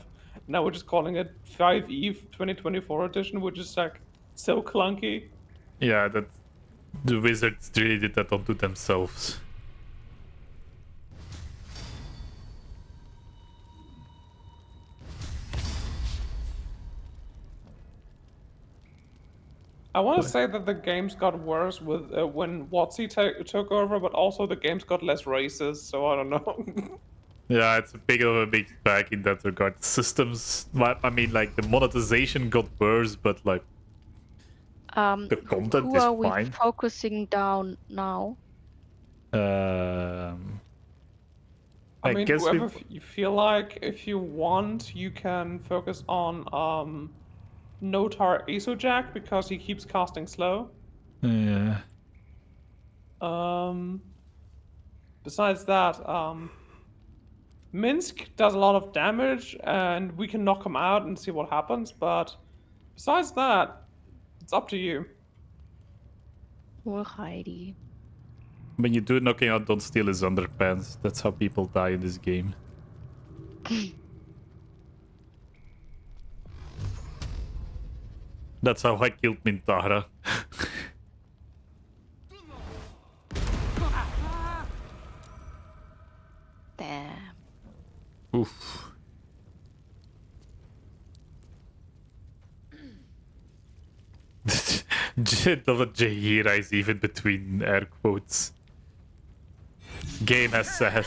Now we're just calling it 5e 2024 edition, which is like so clunky. Yeah, that the wizards really did that onto themselves. I want to say that the games got worse with when WotC took over, but also the games got less racist, so I don't know. Yeah, it's a big of a mixed bag in that regard. Systems, I mean, like, the monetization got worse, but like the content who is are we fine. focusing down now? I mean, guess whoever you feel like, if you want, you can focus on Notar Isojak because he keeps casting slow. Yeah. Besides that, Minsk does a lot of damage, and we can knock him out and see what happens. But besides that, it's up to you. Alrighty. When you do knocking out, don't steal his underpants. That's how people die in this game. That's how I killed Mintara. Damn. Oof. Jahira is even between air quotes. Game has said.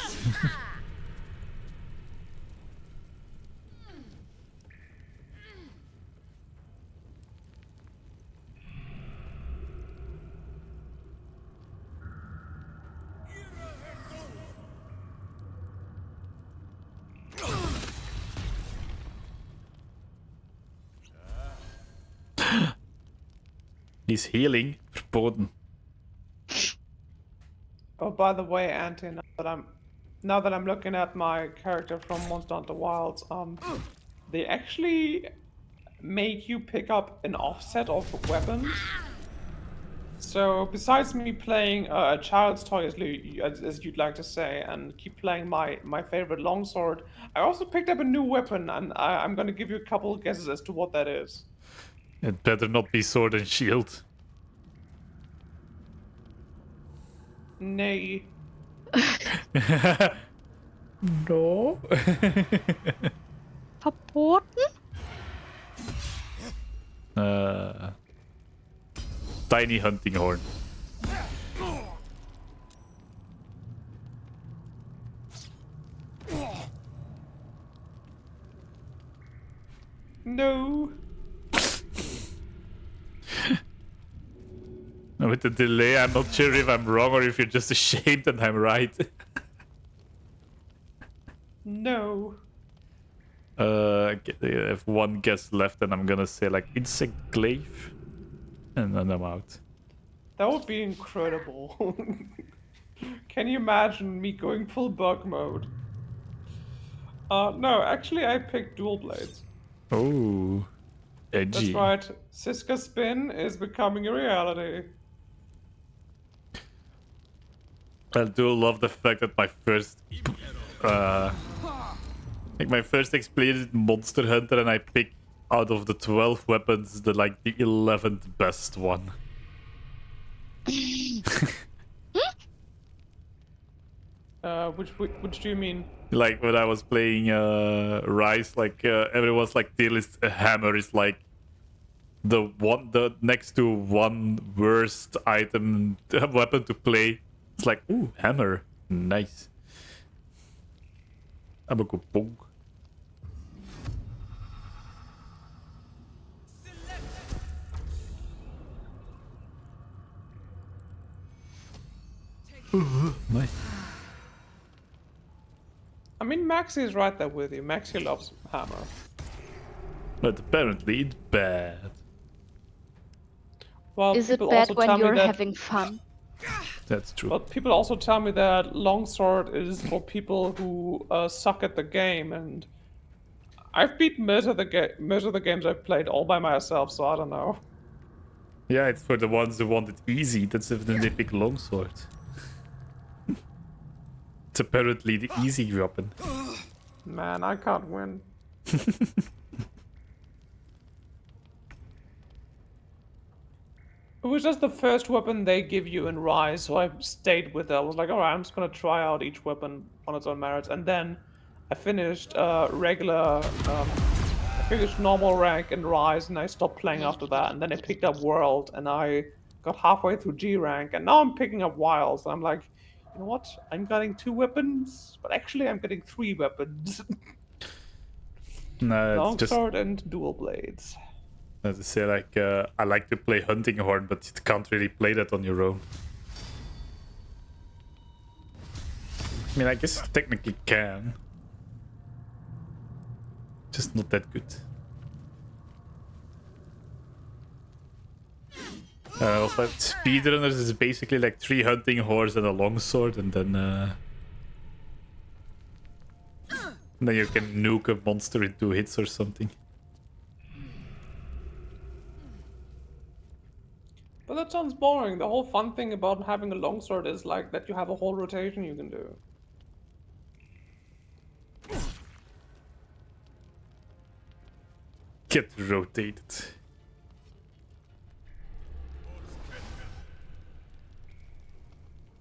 He's healing. Verboten. Oh, by the way, Auntie, now that I'm looking at my character from Monster Hunter Wilds, they actually make you pick up an offset of weapons. So besides me playing a child's toy, as you'd like to say, and keep playing my favorite longsword, I also picked up a new weapon, and I'm gonna give you a couple of guesses as to what that is. It better not be sword and shield. Nay. No. Verboten? Tiny hunting horn. No. With the delay, I'm not sure if I'm wrong or if you're just ashamed and I'm right. No. If one guess left, then I'm gonna say like insect glaive, and then I'm out. That would be incredible. Can you imagine me going full bug mode? No, actually I picked dual blades. Oh, edgy. That's right. Siska Spin is becoming a reality. I do love the fact that my first, like my first experience in Monster Hunter, and I pick out of the 12 weapons the 11th best one. Which do you mean? Like when I was playing Rise, like everyone's like tier list hammer is like the next to one worst item weapon to play. It's like, ooh, hammer, nice. I'm a good punk. Nice. I mean, Maxi is right there with you. Maxi loves hammer. But apparently it's bad. Well, Is it people bad also when tell me you're that, having fun? That's true. But people also tell me that longsword is for people who suck at the game, and I've beat most of the games I've played all by myself, so I don't know. Yeah, it's for the ones who want it easy. That's if they pick longsword. It's apparently the easy weapon. Man, I can't win. It was just the first weapon they give you in Rise, so I stayed with it. I was like, alright, I'm just gonna try out each weapon on its own merits. And then I finished I finished normal rank in Rise, and I stopped playing after that. And then I picked up World, and I got halfway through G rank, and now I'm picking up Wilds. And I'm like, you know what? I'm getting 2 weapons, but actually I'm getting 3 weapons. No, it's just Longsword and dual blades. as I say, like I like to play hunting horn, but you can't really play that on your own. I mean, I guess you technically can, just not that good. Also, speedrunners is basically like 3 hunting horns and a longsword, and then you can nuke a monster in 2 hits or something. But that sounds boring. The whole fun thing about having a longsword is like that you have a whole rotation you can do. Get rotated.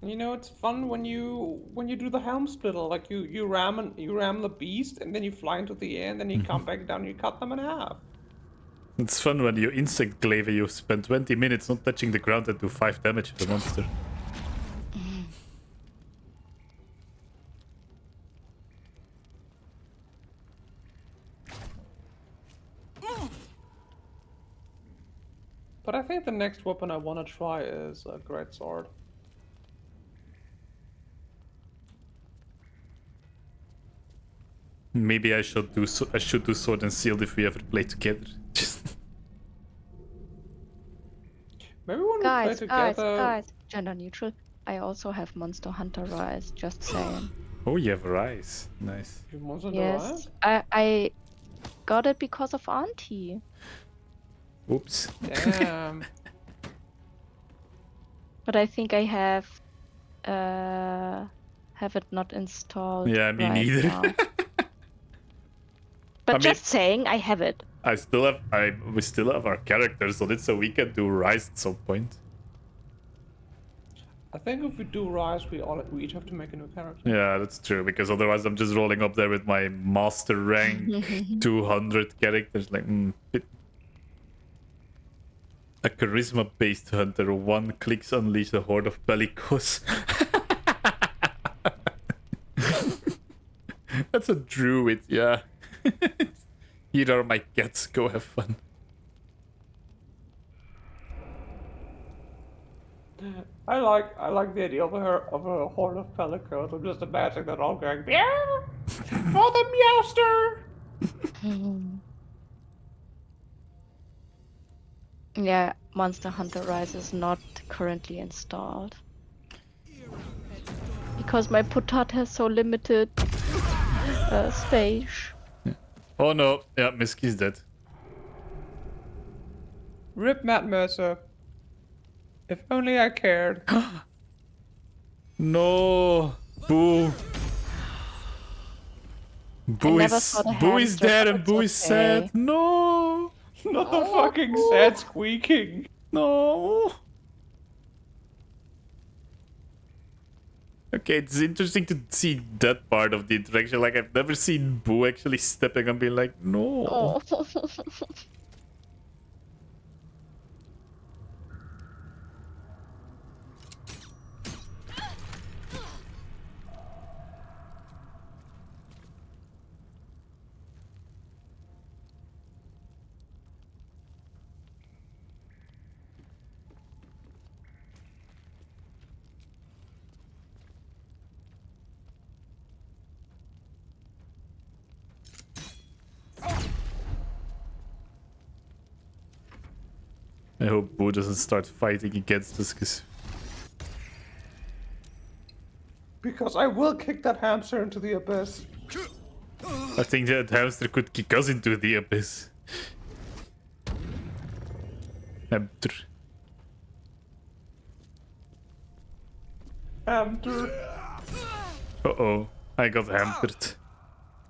You know, it's fun when you do the helm splitter. Like you ram the beast, and then you fly into the air, and then you come back down and you cut them in half. It's fun when you insect glaive, you spend 20 minutes not touching the ground and do 5 damage to the monster. But I think the next weapon I want to try is a greatsword. Maybe I should do sword and shield if we ever play together. Maybe when we play together. Guys, gender neutral. I also have Monster Hunter Rise. Just saying. Oh, you have Rise. Nice. You Monster Hunter Yes, Rise? I got it because of Auntie. Oops. Damn. But I think I have it not installed. Yeah, me right neither. now. But I mean, just saying, I have it. we still have our characters on it, so we can do Rise at some point. I think if we do Rise, we each have to make a new character. Yeah, that's true, because otherwise I'm just rolling up there with my master rank 200 characters, like a charisma-based hunter. 1 clicks unleash a horde of bellicose. That's a druid, yeah. Here are my cats, go have fun. I like the idea of a horde of pelicans. I'm just imagining that all going meow for the meowster. Yeah, Monster Hunter Rise is not currently installed. Because my potat has so limited space. Oh no, yeah, Miski's dead. Rip Matt Mercer. If only I cared. No, Boo. Boo is dead and Boo is sad. No, Not the fucking sad squeaking. no. Okay, it's interesting to see that part of the interaction. Like, I've never seen Boo actually stepping and being like, no. Oh. I hope Boo doesn't start fighting against us, Because I will kick that hamster into the abyss. I think that hamster could kick us into the abyss. Hamster. Hamster. Uh-oh, I got hampered.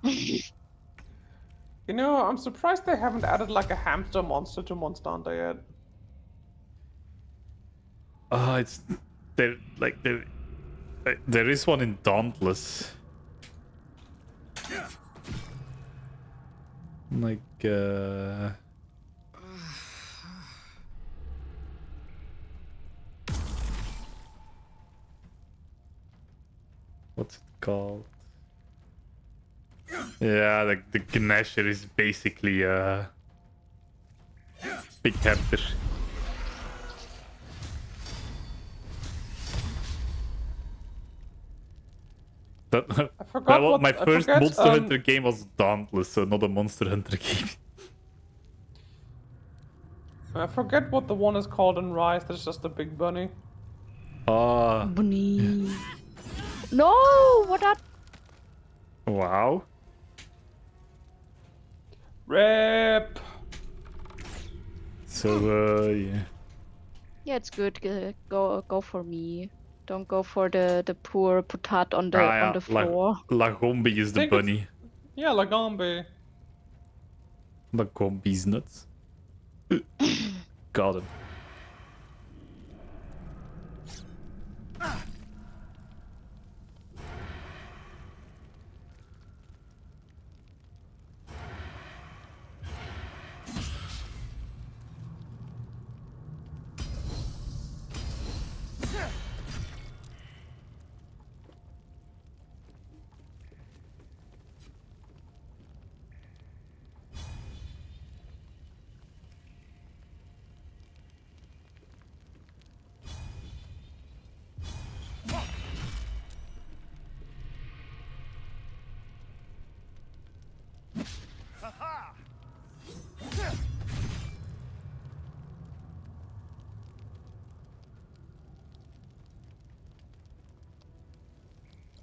You know, I'm surprised they haven't added like a hamster monster to Monster Hunter yet. It's there. Like there is one in Dauntless. Like what's it called? Yeah, like the Gnasher is basically a big hamster. My first Monster Hunter game was Dauntless, so not a Monster Hunter game. I forget what the one is called in Rise. There's just a big bunny. Bunny. No, what up? Wow. Rip. So yeah. Yeah, it's good. Go for me. Don't go for the poor potat on the floor. Lagombi is the bunny. Yeah, Lagombi. Lagombi's nuts. Got him.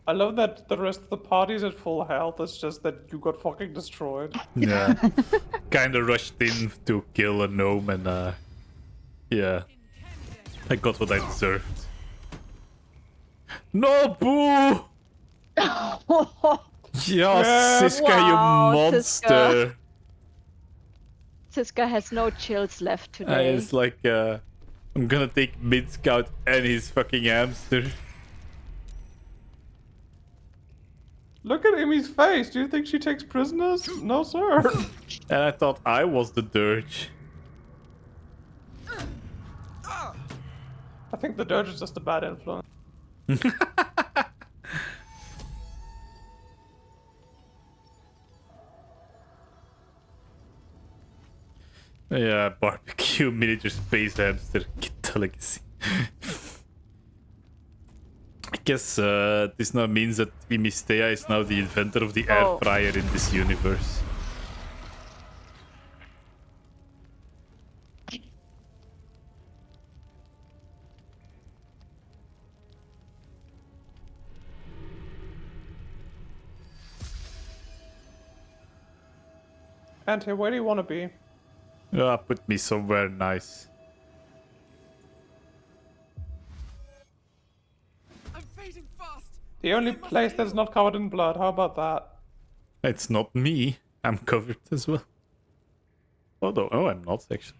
I love that the rest of the party's at full health. It's just that you got fucking destroyed. Yeah. Kinda rushed in to kill a gnome and yeah. I got what I deserved. No, Boo! Yeah, Siska, you monster! Siska has no chills left today. It's like, I'm gonna take Mid-Scout and his fucking hamster. Look at Amy's face. Do you think she takes prisoners? No, sir. And I thought I was the dirge. I think the dirge is just a bad influence. Yeah, barbecue miniature space hamster. Get the legacy. guess this now means that Imistea is now the inventor of the air fryer in this universe. Ante, where do you want to be? Put me somewhere nice. I'm fading fast. The only place that's not covered in blood. How about that? It's not me. I'm covered as well. Oh, no. Oh, I'm not actually.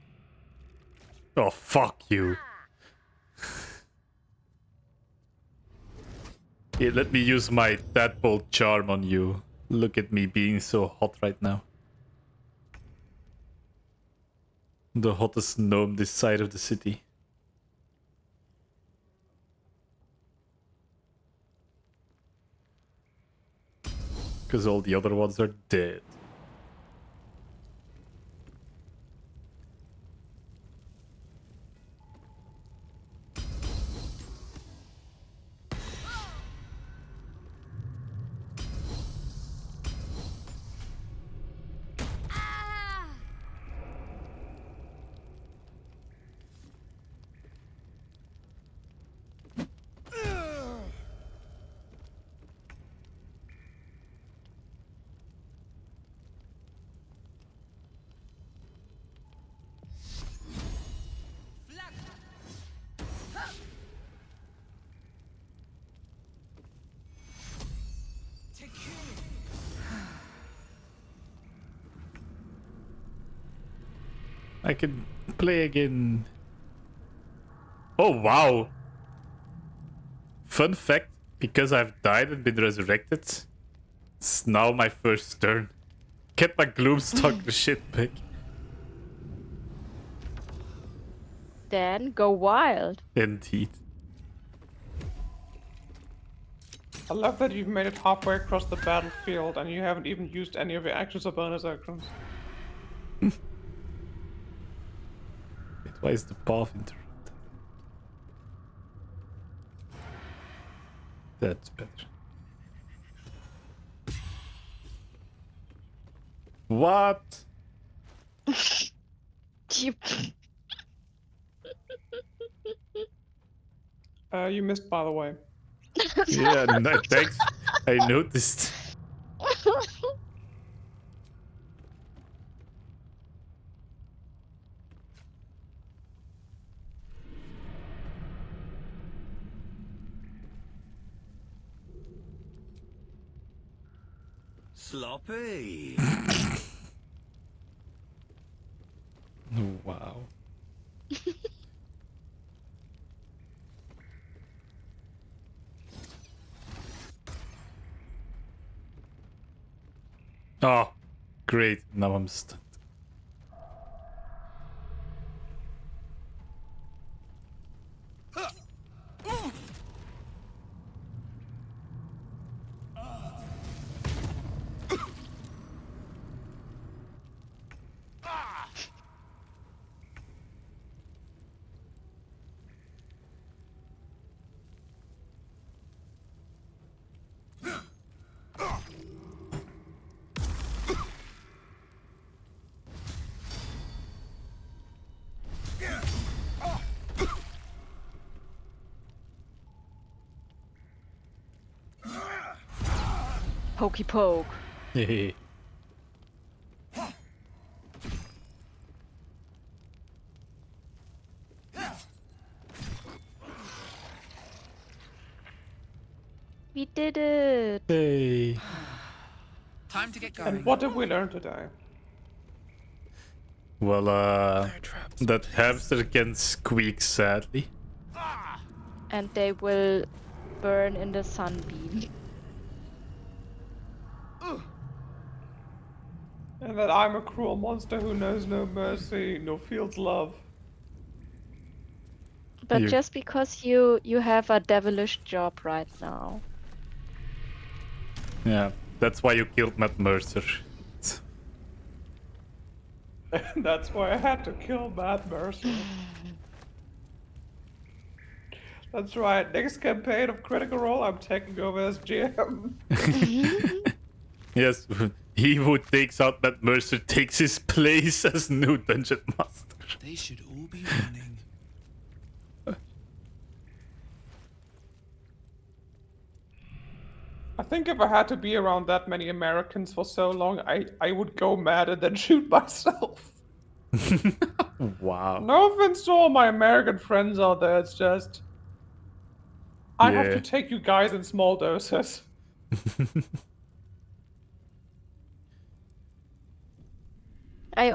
Oh, fuck you. Here, let me use my tadpole charm on you. Look at me being so hot right now. The hottest gnome this side of the city. Because all the other ones are dead. I can play again. Oh, wow. Fun fact, because I've died and been resurrected, it's now my first turn. Get my Gloomstalker shit back. Then go wild. Indeed. I love that you've made it halfway across the battlefield and you haven't even used any of your actions or bonus actions. Why is the path interrupted? That's better. What? You missed, by the way. Yeah, no, thanks. I noticed. Sloppy. Wow. Oh, great. Now I'm stunned. Pokey poke. Hehe. We did it. Hey. Time to get going. And what did we learn today? Well, that hamster can squeak sadly. And they will burn in the sunbeam. And that I'm a cruel monster who knows no mercy, no feels love. But just because you have a devilish job right now. Yeah, that's why you killed Matt Mercer. And that's why I had to kill Matt Mercer. That's right. Next campaign of Critical Role, I'm taking over as GM. Yes, he who takes out Matt Mercer takes his place as new Dungeon Master. They should all be running. I think if I had to be around that many Americans for so long, I would go mad and then shoot myself. Wow. No offense to all my American friends out there, it's just... I have to Yeah. take you guys in small doses. I